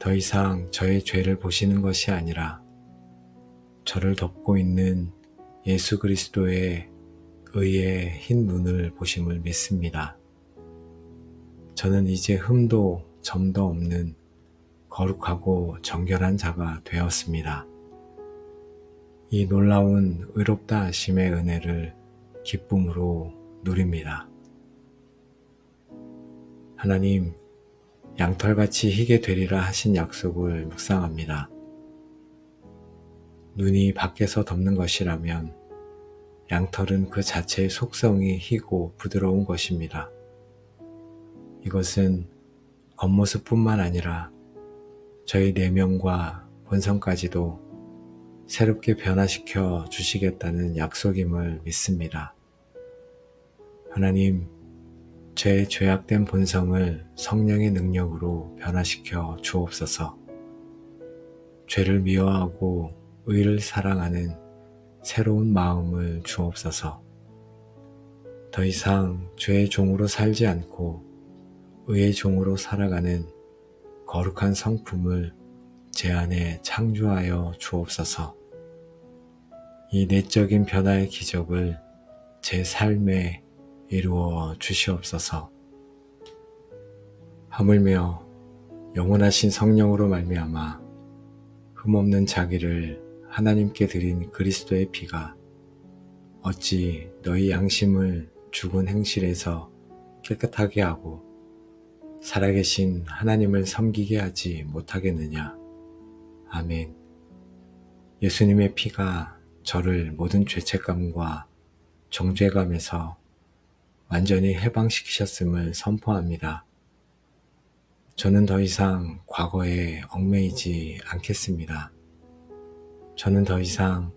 더 이상 저의 죄를 보시는 것이 아니라 저를 덮고 있는 예수 그리스도의 의의 흰 눈을 보심을 믿습니다. 저는 이제 흠도 점도 없는 거룩하고 정결한 자가 되었습니다. 이 놀라운 의롭다 하심의 은혜를 기쁨으로 누립니다. 하나님, 양털같이 희게 되리라 하신 약속을 묵상합니다. 눈이 밖에서 덮는 것이라면 양털은 그 자체의 속성이 희고 부드러운 것입니다. 이것은 겉모습뿐만 아니라 저희 내면과 본성까지도 새롭게 변화시켜 주시겠다는 약속임을 믿습니다. 하나님, 제 죄악된 본성을 성령의 능력으로 변화시켜 주옵소서. 죄를 미워하고 의를 사랑하는 새로운 마음을 주옵소서. 더 이상 죄의 종으로 살지 않고 의의 종으로 살아가는 거룩한 성품을 제 안에 창조하여 주옵소서. 이 내적인 변화의 기적을 제 삶에 이루어 주시옵소서. 하물며 영원하신 성령으로 말미암아 흠없는 자기를 하나님께 드린 그리스도의 피가 어찌 너희 양심을 죽은 행실에서 깨끗하게 하고 살아계신 하나님을 섬기게 하지 못하겠느냐. 아멘. 예수님의 피가 저를 모든 죄책감과 정죄감에서 완전히 해방시키셨음을 선포합니다. 저는 더 이상 과거에 얽매이지 않겠습니다. 저는 더 이상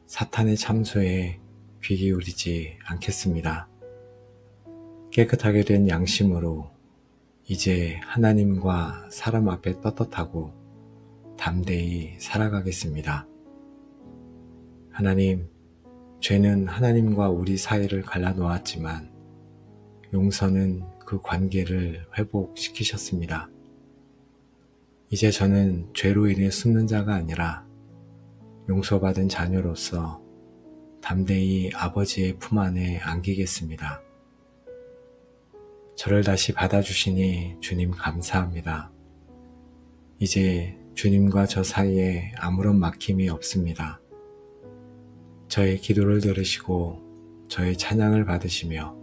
사탄의 참소에 귀 기울이지 않겠습니다. 깨끗하게 된 양심으로 이제 하나님과 사람 앞에 떳떳하고 담대히 살아가겠습니다. 하나님, 죄는 하나님과 우리 사이를 갈라놓았지만 용서는 그 관계를 회복시키셨습니다. 이제 저는 죄로 인해 숨는 자가 아니라 용서받은 자녀로서 담대히 아버지의 품 안에 안기겠습니다. 저를 다시 받아주시니 주님 감사합니다. 이제 주님과 저 사이에 아무런 막힘이 없습니다. 저의 기도를 들으시고 저의 찬양을 받으시며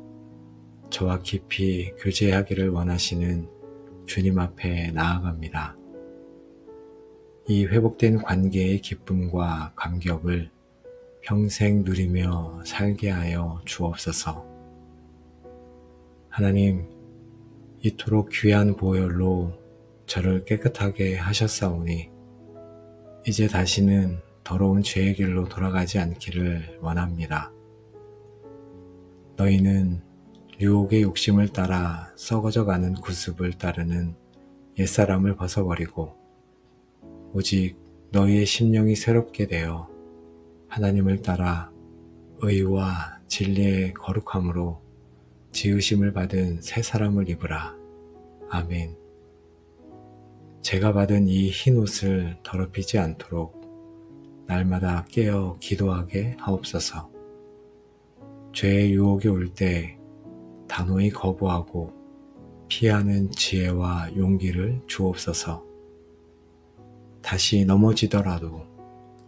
저와 깊이 교제하기를 원하시는 주님 앞에 나아갑니다. 이 회복된 관계의 기쁨과 감격을 평생 누리며 살게 하여 주옵소서. 하나님, 이토록 귀한 보혈로 저를 깨끗하게 하셨사오니 이제 다시는 더러운 죄의 길로 돌아가지 않기를 원합니다. 너희는 유혹의 욕심을 따라 썩어져가는 구습을 따르는 옛사람을 벗어버리고 오직 너희의 심령이 새롭게 되어 하나님을 따라 의와 진리의 거룩함으로 지으심을 받은 새 사람을 입으라. 아멘. 제가 받은 이 흰 옷을 더럽히지 않도록 날마다 깨어 기도하게 하옵소서. 죄의 유혹이 올 때 단호히 거부하고 피하는 지혜와 용기를 주옵소서. 다시 넘어지더라도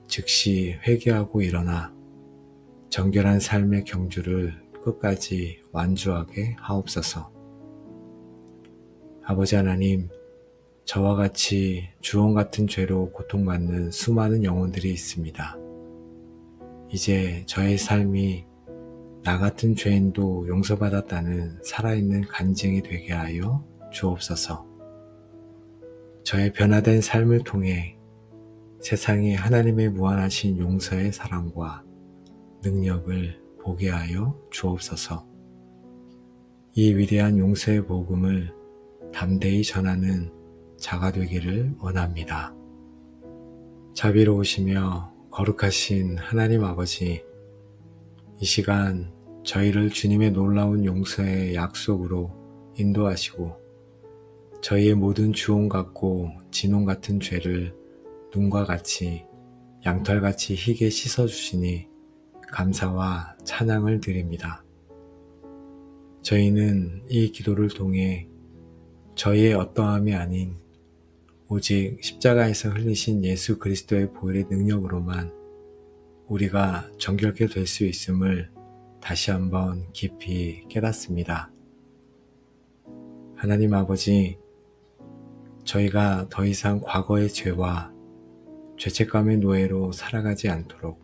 즉시 회개하고 일어나 정결한 삶의 경주를 끝까지 완주하게 하옵소서. 아버지 하나님, 저와 같이 주홍 같은 죄로 고통받는 수많은 영혼들이 있습니다. 이제 저의 삶이 나 같은 죄인도 용서받았다는 살아있는 간증이 되게 하여 주옵소서. 저의 변화된 삶을 통해 세상이 하나님의 무한하신 용서의 사랑과 능력을 보게 하여 주옵소서. 이 위대한 용서의 복음을 담대히 전하는 자가 되기를 원합니다. 자비로우시며 거룩하신 하나님 아버지, 이 시간 저희를 주님의 놀라운 용서의 약속으로 인도하시고 저희의 모든 주홍 같고 진홍 같은 죄를 눈과 같이 양털같이 희게 씻어주시니 감사와 찬양을 드립니다. 저희는 이 기도를 통해 저희의 어떠함이 아닌 오직 십자가에서 흘리신 예수 그리스도의 보혈의 능력으로만 우리가 정결케 될 수 있음을 다시 한번 깊이 깨닫습니다. 하나님 아버지, 저희가 더 이상 과거의 죄와 죄책감의 노예로 살아가지 않도록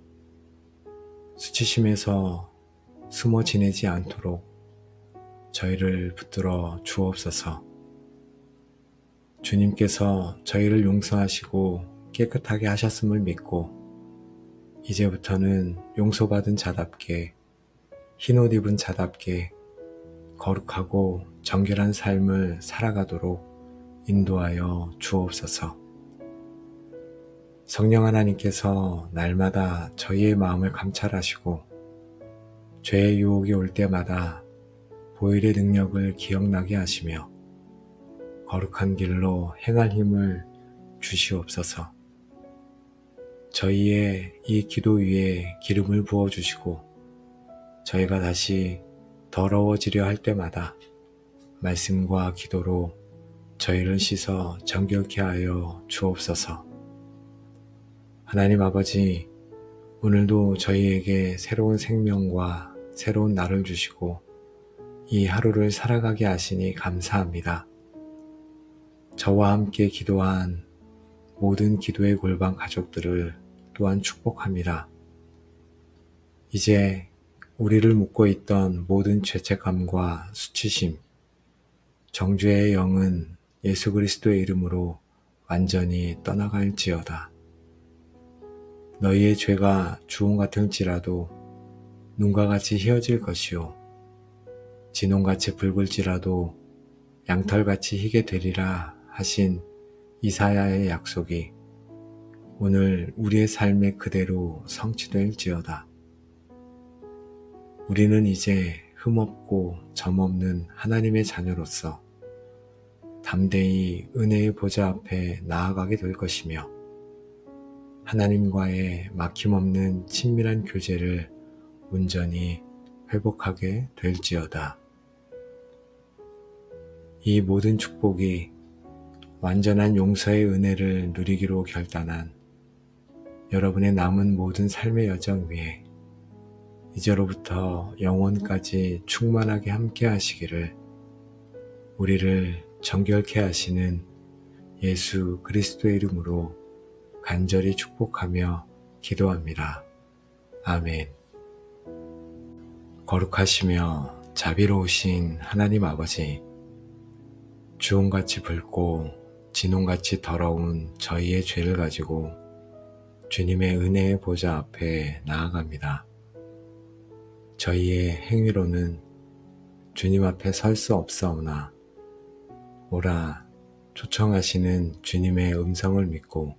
수치심에서 숨어 지내지 않도록 저희를 붙들어 주옵소서. 주님께서 저희를 용서하시고 깨끗하게 하셨음을 믿고 이제부터는 용서받은 자답게 흰옷 입은 자답게 거룩하고 정결한 삶을 살아가도록 인도하여 주옵소서. 성령 하나님께서 날마다 저희의 마음을 감찰하시고 죄의 유혹이 올 때마다 보혈의 능력을 기억나게 하시며 거룩한 길로 행할 힘을 주시옵소서. 저희의 이 기도 위에 기름을 부어주시고 저희가 다시 더러워지려 할 때마다 말씀과 기도로 저희를 씻어 정결케 하여 주옵소서. 하나님 아버지, 오늘도 저희에게 새로운 생명과 새로운 날을 주시고 이 하루를 살아가게 하시니 감사합니다. 저와 함께 기도한 모든 기도의 골방 가족들을 또한 축복합니다. 이제 우리를 묶고 있던 모든 죄책감과 수치심, 정죄의 영은 예수 그리스도의 이름으로 완전히 떠나갈지어다. 너희의 죄가 주홍 같을지라도 눈과 같이 희어질 것이요 진홍같이 붉을지라도 양털같이 희게 되리라 하신 이사야의 약속이 오늘 우리의 삶에 그대로 성취될지어다. 우리는 이제 흠없고 점없는 하나님의 자녀로서 담대히 은혜의 보좌 앞에 나아가게 될 것이며 하나님과의 막힘없는 친밀한 교제를 온전히 회복하게 될지어다. 이 모든 축복이 완전한 용서의 은혜를 누리기로 결단한 여러분의 남은 모든 삶의 여정 위에 이제로부터 영원까지 충만하게 함께 하시기를 우리를 정결케 하시는 예수 그리스도의 이름으로 간절히 축복하며 기도합니다. 아멘. 거룩하시며 자비로우신 하나님 아버지, 주홍같이 붉고 진홍같이 더러운 저희의 죄를 가지고 주님의 은혜의 보좌 앞에 나아갑니다. 저희의 행위로는 주님 앞에 설 수 없사오나 오라 초청하시는 주님의 음성을 믿고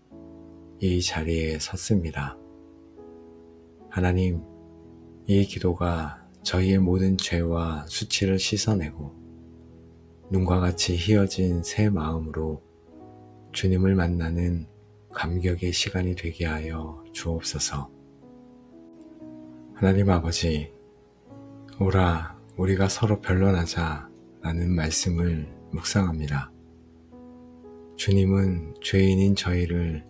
이 자리에 섰습니다. 하나님, 이 기도가 저희의 모든 죄와 수치를 씻어내고 눈과 같이 희어진 새 마음으로 주님을 만나는 감격의 시간이 되게 하여 주옵소서. 하나님 아버지, 오라 우리가 서로 변론하자 라는 말씀을 묵상합니다. 주님은 죄인인 저희를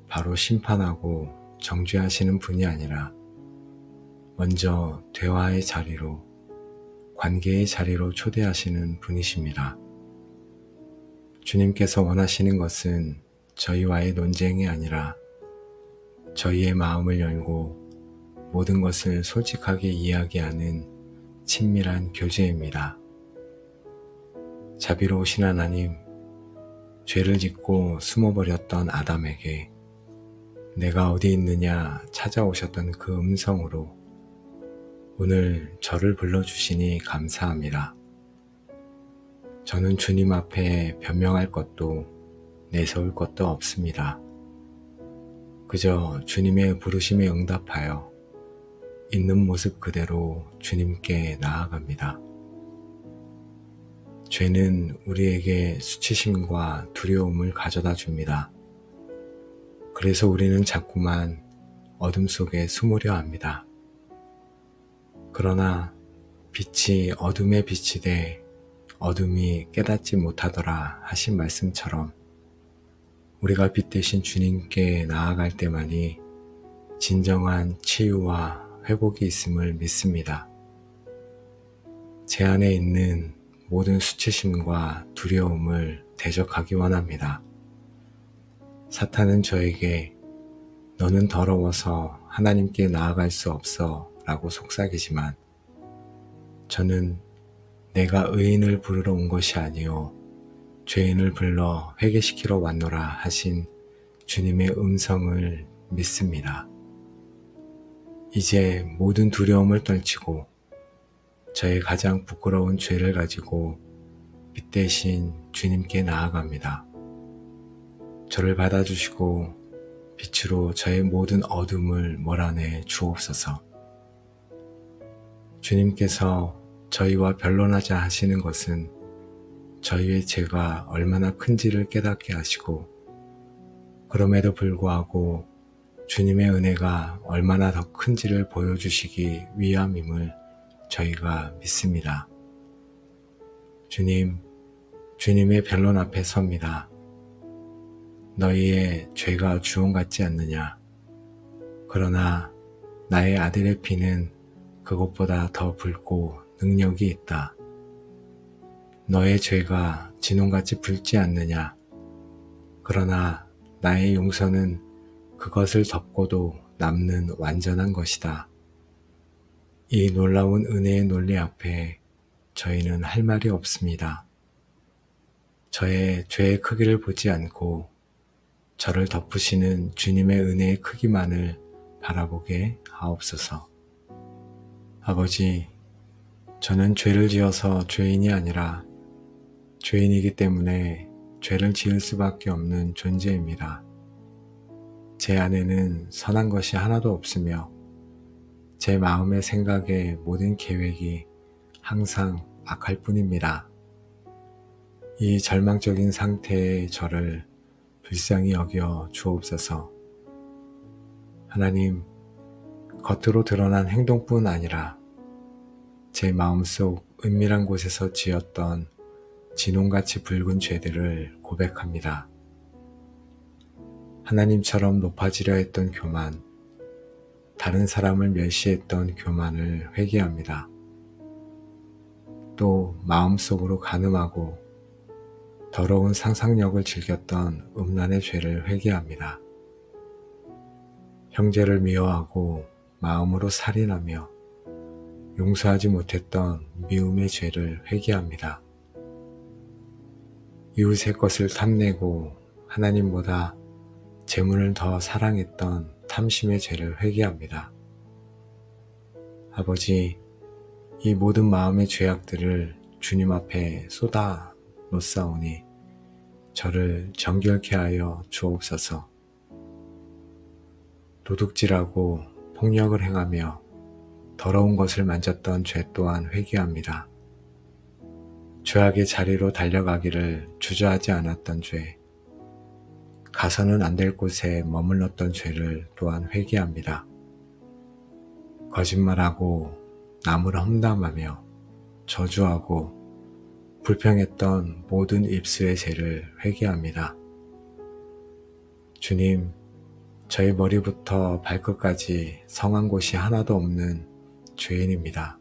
바로 심판하고 정죄하시는 분이 아니라 먼저 대화의 자리로, 관계의 자리로 초대하시는 분이십니다. 주님께서 원하시는 것은 저희와의 논쟁이 아니라 저희의 마음을 열고 모든 것을 솔직하게 이야기하는 친밀한 교제입니다. 자비로우신 하나님, 죄를 짓고 숨어버렸던 아담에게 내가 어디 있느냐 찾아오셨던 그 음성으로 오늘 저를 불러주시니 감사합니다. 저는 주님 앞에 변명할 것도 내세울 것도 없습니다. 그저 주님의 부르심에 응답하여 있는 모습 그대로 주님께 나아갑니다. 죄는 우리에게 수치심과 두려움을 가져다 줍니다. 그래서 우리는 자꾸만 어둠 속에 숨으려 합니다. 그러나 빛이 어둠에 비치되 어둠이 깨닫지 못하더라 하신 말씀처럼 우리가 빛 대신 주님께 나아갈 때만이 진정한 치유와 회복이 있음을 믿습니다. 제 안에 있는 모든 수치심과 두려움을 대적하기 원합니다. 사탄은 저에게 너는 더러워서 하나님께 나아갈 수 없어 라고 속삭이지만 저는 내가 의인을 부르러 온 것이 아니요 죄인을 불러 회개시키러 왔노라 하신 주님의 음성을 믿습니다. 이제 모든 두려움을 떨치고 저의 가장 부끄러운 죄를 가지고 빛 대신 주님께 나아갑니다. 저를 받아주시고 빛으로 저의 모든 어둠을 몰아내 주옵소서. 주님께서 저희와 변론하자 하시는 것은 저희의 죄가 얼마나 큰지를 깨닫게 하시고 그럼에도 불구하고 주님의 은혜가 얼마나 더 큰지를 보여주시기 위함임을 저희가 믿습니다. 주님, 주님의 변론 앞에 섭니다. 너희의 죄가 주홍 같지 않느냐? 그러나 나의 아들의 피는 그것보다 더 붉고 능력이 있다. 너의 죄가 진홍같이 붉지 않느냐? 그러나 나의 용서는 그것을 덮고도 남는 완전한 것이다. 이 놀라운 은혜의 논리 앞에 저희는 할 말이 없습니다. 저의 죄의 크기를 보지 않고 저를 덮으시는 주님의 은혜의 크기만을 바라보게 하옵소서. 아버지, 저는 죄를 지어서 죄인이 아니라 죄인이기 때문에 죄를 지을 수밖에 없는 존재입니다. 제 안에는 선한 것이 하나도 없으며 제 마음의 생각의 모든 계획이 항상 악할 뿐입니다. 이 절망적인 상태의 저를 불쌍히 여겨 주옵소서. 하나님, 겉으로 드러난 행동뿐 아니라 제 마음속 은밀한 곳에서 지었던 진홍같이 붉은 죄들을 고백합니다. 하나님처럼 높아지려 했던 교만, 다른 사람을 멸시했던 교만을 회개합니다. 또 마음속으로 간음하고 더러운 상상력을 즐겼던 음란의 죄를 회개합니다. 형제를 미워하고 마음으로 살인하며 용서하지 못했던 미움의 죄를 회개합니다. 이웃의 것을 탐내고 하나님보다 재물을 더 사랑했던 탐심의 죄를 회개합니다. 아버지, 이 모든 마음의 죄악들을 주님 앞에 쏟아 놓사오니 저를 정결케 하여 주옵소서. 도둑질하고 폭력을 행하며 더러운 것을 만졌던 죄 또한 회개합니다. 죄악의 자리로 달려가기를 주저하지 않았던 죄, 가서는 안 될 곳에 머물렀던 죄를 또한 회개합니다. 거짓말하고 남을 험담하며 저주하고 불평했던 모든 입술의 죄를 회개합니다. 주님, 저희 머리부터 발끝까지 성한 곳이 하나도 없는 죄인입니다.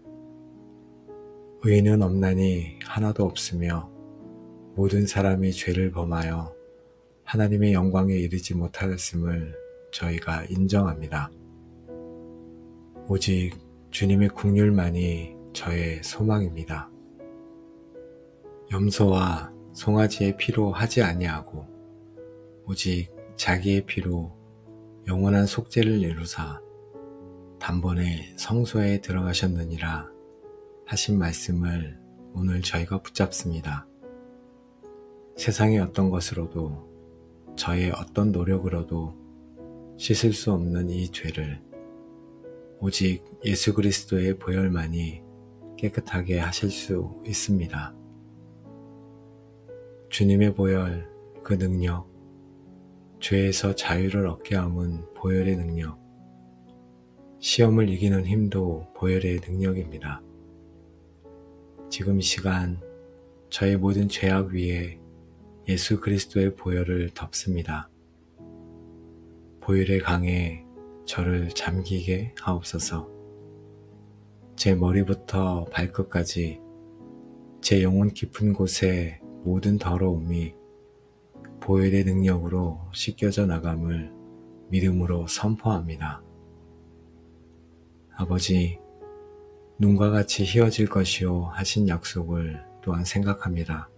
의인은 없나니 하나도 없으며 모든 사람이 죄를 범하여 하나님의 영광에 이르지 못하였음을 저희가 인정합니다. 오직 주님의 긍휼만이 저의 소망입니다. 염소와 송아지의 피로 하지 아니하고 오직 자기의 피로 영원한 속죄를 이루사 단번에 성소에 들어가셨느니라 하신 말씀을 오늘 저희가 붙잡습니다. 세상의 어떤 것으로도 저의 어떤 노력으로도 씻을 수 없는 이 죄를 오직 예수 그리스도의 보혈만이 깨끗하게 하실 수 있습니다. 주님의 보혈, 그 능력, 죄에서 자유를 얻게 함은 보혈의 능력, 시험을 이기는 힘도 보혈의 능력입니다. 지금 이 시간 저의 모든 죄악 위에 예수 그리스도의 보혈을 덮습니다. 보혈의 강에 저를 잠기게 하옵소서. 제 머리부터 발끝까지 제 영혼 깊은 곳에 모든 더러움이 보혈의 능력으로 씻겨져 나감을 믿음으로 선포합니다. 아버지, 눈과 같이 희어질 것이요 하신 약속을 또한 생각합니다.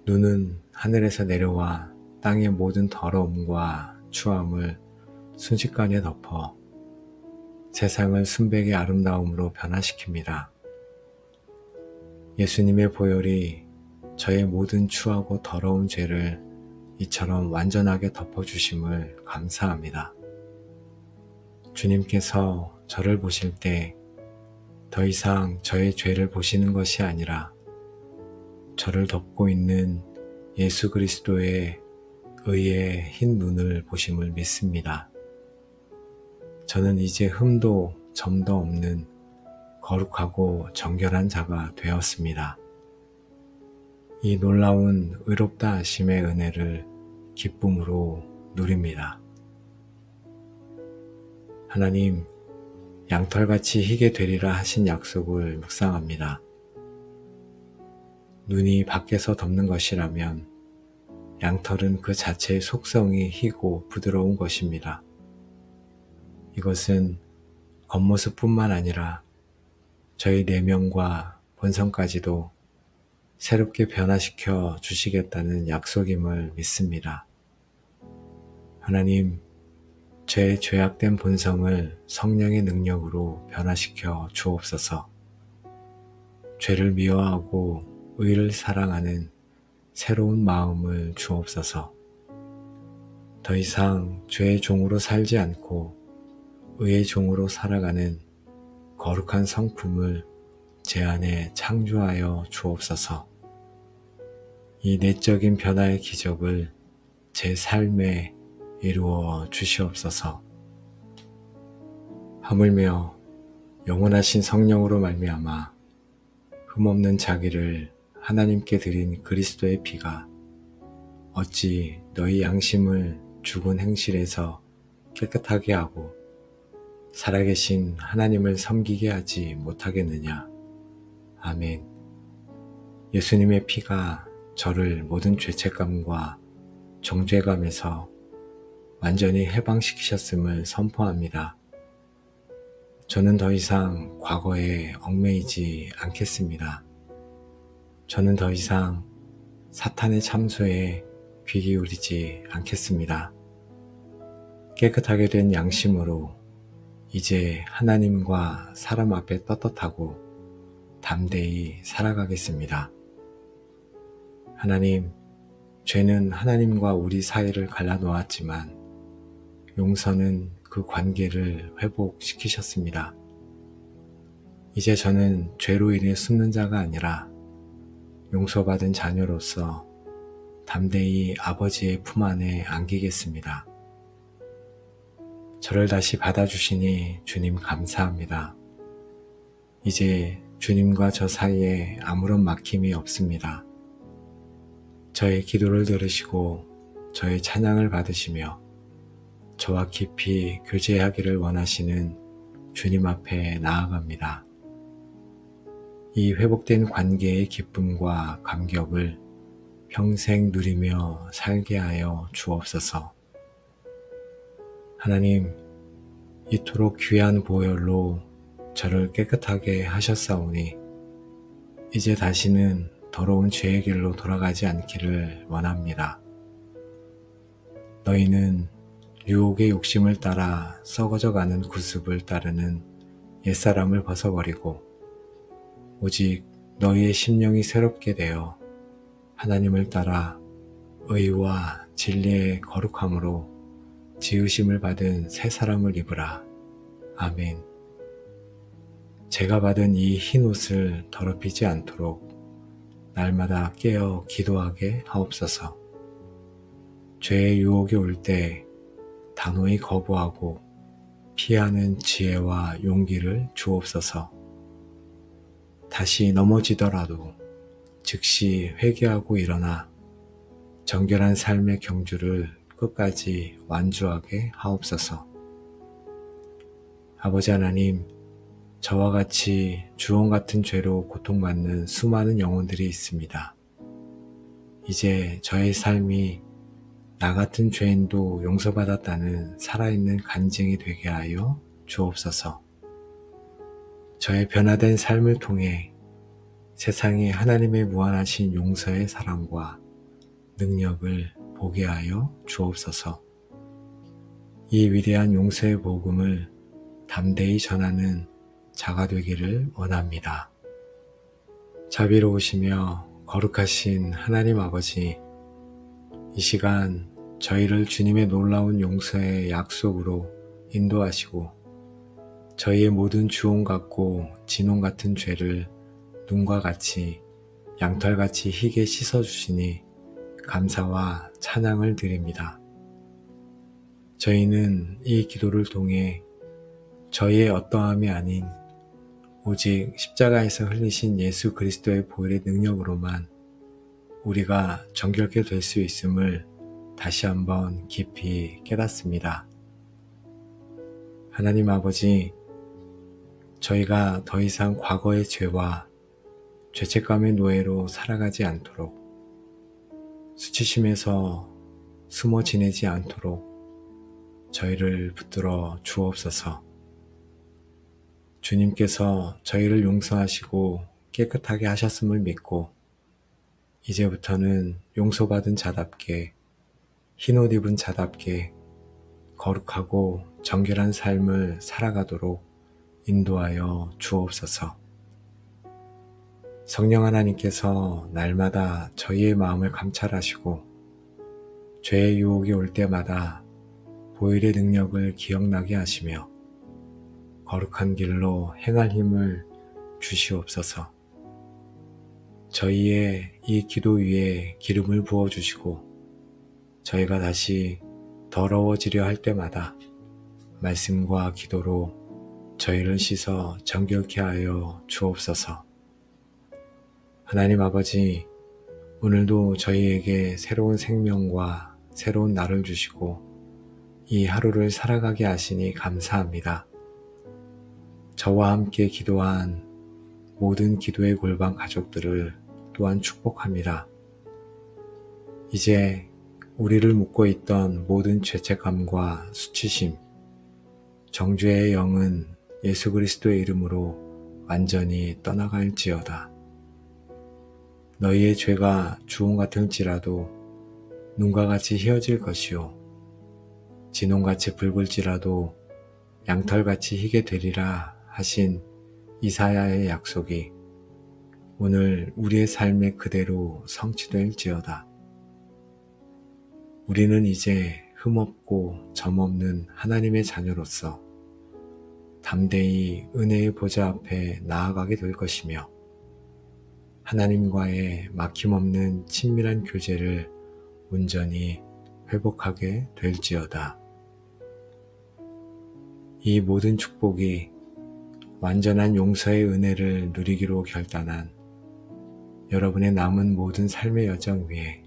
눈은 하늘에서 내려와 땅의 모든 더러움과 추함을 순식간에 덮어 세상을 순백의 아름다움으로 변화시킵니다. 예수님의 보혈이 저의 모든 추하고 더러운 죄를 이처럼 완전하게 덮어주심을 감사합니다. 주님께서 저를 보실 때 더 이상 저의 죄를 보시는 것이 아니라 저를 덮고 있는 예수 그리스도의 의의 흰 눈을 보심을 믿습니다. 저는 이제 흠도 점도 없는 거룩하고 정결한 자가 되었습니다. 이 놀라운 의롭다 하심의 은혜를 기쁨으로 누립니다. 하나님, 양털같이 희게 되리라 하신 약속을 묵상합니다. 눈이 밖에서 덮는 것이라면 양털은 그 자체의 속성이 희고 부드러운 것입니다. 이것은 겉모습뿐만 아니라 저희 내면과 본성까지도 새롭게 변화시켜 주시겠다는 약속임을 믿습니다. 하나님, 제 죄악된 본성을 성령의 능력으로 변화시켜 주옵소서. 죄를 미워하고 의를 사랑하는 새로운 마음을 주옵소서. 더 이상 죄의 종으로 살지 않고 의의 종으로 살아가는 거룩한 성품을 제 안에 창조하여 주옵소서. 이 내적인 변화의 기적을 제 삶에 이루어 주시옵소서. 하물며 영원하신 성령으로 말미암아 흠없는 자기를 하나님께 드린 그리스도의 피가 어찌 너희 양심을 죽은 행실에서 깨끗하게 하고 살아계신 하나님을 섬기게 하지 못하겠느냐. 아멘. 예수님의 피가 저를 모든 죄책감과 정죄감에서 완전히 해방시키셨음을 선포합니다. 저는 더 이상 과거에 얽매이지 않겠습니다. 저는 더 이상 사탄의 참소에 귀 기울이지 않겠습니다. 깨끗하게 된 양심으로 이제 하나님과 사람 앞에 떳떳하고 담대히 살아가겠습니다. 하나님, 죄는 하나님과 우리 사이를 갈라놓았지만 용서는 그 관계를 회복시키셨습니다. 이제 저는 죄로 인해 숨는 자가 아니라 용서받은 자녀로서 담대히 아버지의 품 안에 안기겠습니다. 저를 다시 받아주시니 주님 감사합니다. 이제 주님과 저 사이에 아무런 막힘이 없습니다. 저의 기도를 들으시고 저의 찬양을 받으시며 저와 깊이 교제하기를 원하시는 주님 앞에 나아갑니다. 이 회복된 관계의 기쁨과 감격을 평생 누리며 살게 하여 주옵소서. 하나님, 이토록 귀한 보혈로 저를 깨끗하게 하셨사오니 이제 다시는 더러운 죄의 길로 돌아가지 않기를 원합니다. 너희는 유혹의 욕심을 따라 썩어져가는 구습을 따르는 옛사람을 벗어버리고 오직 너희의 심령이 새롭게 되어 하나님을 따라 의와 진리의 거룩함으로 지으심을 받은 새 사람을 입으라. 아멘. 제가 받은 이 흰 옷을 더럽히지 않도록 날마다 깨어 기도하게 하옵소서. 죄의 유혹이 올 때 단호히 거부하고 피하는 지혜와 용기를 주옵소서. 다시 넘어지더라도 즉시 회개하고 일어나 정결한 삶의 경주를 끝까지 완주하게 하옵소서. 아버지 하나님, 저와 같이 주홍 같은 죄로 고통받는 수많은 영혼들이 있습니다. 이제 저의 삶이 나 같은 죄인도 용서받았다는 살아있는 간증이 되게 하여 주옵소서. 저의 변화된 삶을 통해 세상이 하나님의 무한하신 용서의 사랑과 능력을 보게 하여 주옵소서. 이 위대한 용서의 복음을 담대히 전하는 자가 되기를 원합니다. 자비로우시며 거룩하신 하나님 아버지, 이 시간 저희를 주님의 놀라운 용서의 약속으로 인도하시고 저희의 모든 주홍 같고 진홍 같은 죄를 눈과 같이 양털같이 희게 씻어주시니 감사와 찬양을 드립니다. 저희는 이 기도를 통해 저희의 어떠함이 아닌 오직 십자가에서 흘리신 예수 그리스도의 보혈의 능력으로만 우리가 정결케 될 수 있음을 다시 한번 깊이 깨닫습니다. 하나님 아버지, 저희가 더 이상 과거의 죄와 죄책감의 노예로 살아가지 않도록 수치심에서 숨어 지내지 않도록 저희를 붙들어 주옵소서. 주님께서 저희를 용서하시고 깨끗하게 하셨음을 믿고 이제부터는 용서받은 자답게, 흰옷 입은 자답게 거룩하고 정결한 삶을 살아가도록 인도하여 주옵소서. 성령 하나님께서 날마다 저희의 마음을 감찰하시고 죄의 유혹이 올 때마다 보혈의 능력을 기억나게 하시며 거룩한 길로 행할 힘을 주시옵소서. 저희의 이 기도 위에 기름을 부어주시고 저희가 다시 더러워지려 할 때마다 말씀과 기도로 저희를 씻어 정결케 하여 주옵소서. 하나님 아버지, 오늘도 저희에게 새로운 생명과 새로운 날을 주시고 이 하루를 살아가게 하시니 감사합니다. 저와 함께 기도한 모든 기도의 골방 가족들을 또한 축복합니다. 이제 우리를 묶고 있던 모든 죄책감과 수치심, 정죄의 영은 예수 그리스도의 이름으로 완전히 떠나갈지어다. 너희의 죄가 주홍 같을지라도 눈과 같이 희어질 것이요 진홍같이 붉을지라도 양털같이 희게 되리라 하신 이사야의 약속이 오늘 우리의 삶에 그대로 성취될지어다. 우리는 이제 흠없고 점없는 하나님의 자녀로서 담대히 은혜의 보좌 앞에 나아가게 될 것이며 하나님과의 막힘없는 친밀한 교제를 온전히 회복하게 될지어다. 이 모든 축복이 완전한 용서의 은혜를 누리기로 결단한 여러분의 남은 모든 삶의 여정 위에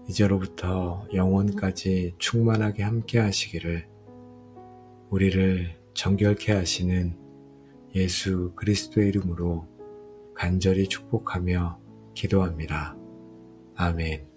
이제로부터 영원까지 충만하게 함께 하시기를 우리를 정결케 하시는 예수 그리스도의 이름으로 간절히 축복하며 기도합니다. 아멘.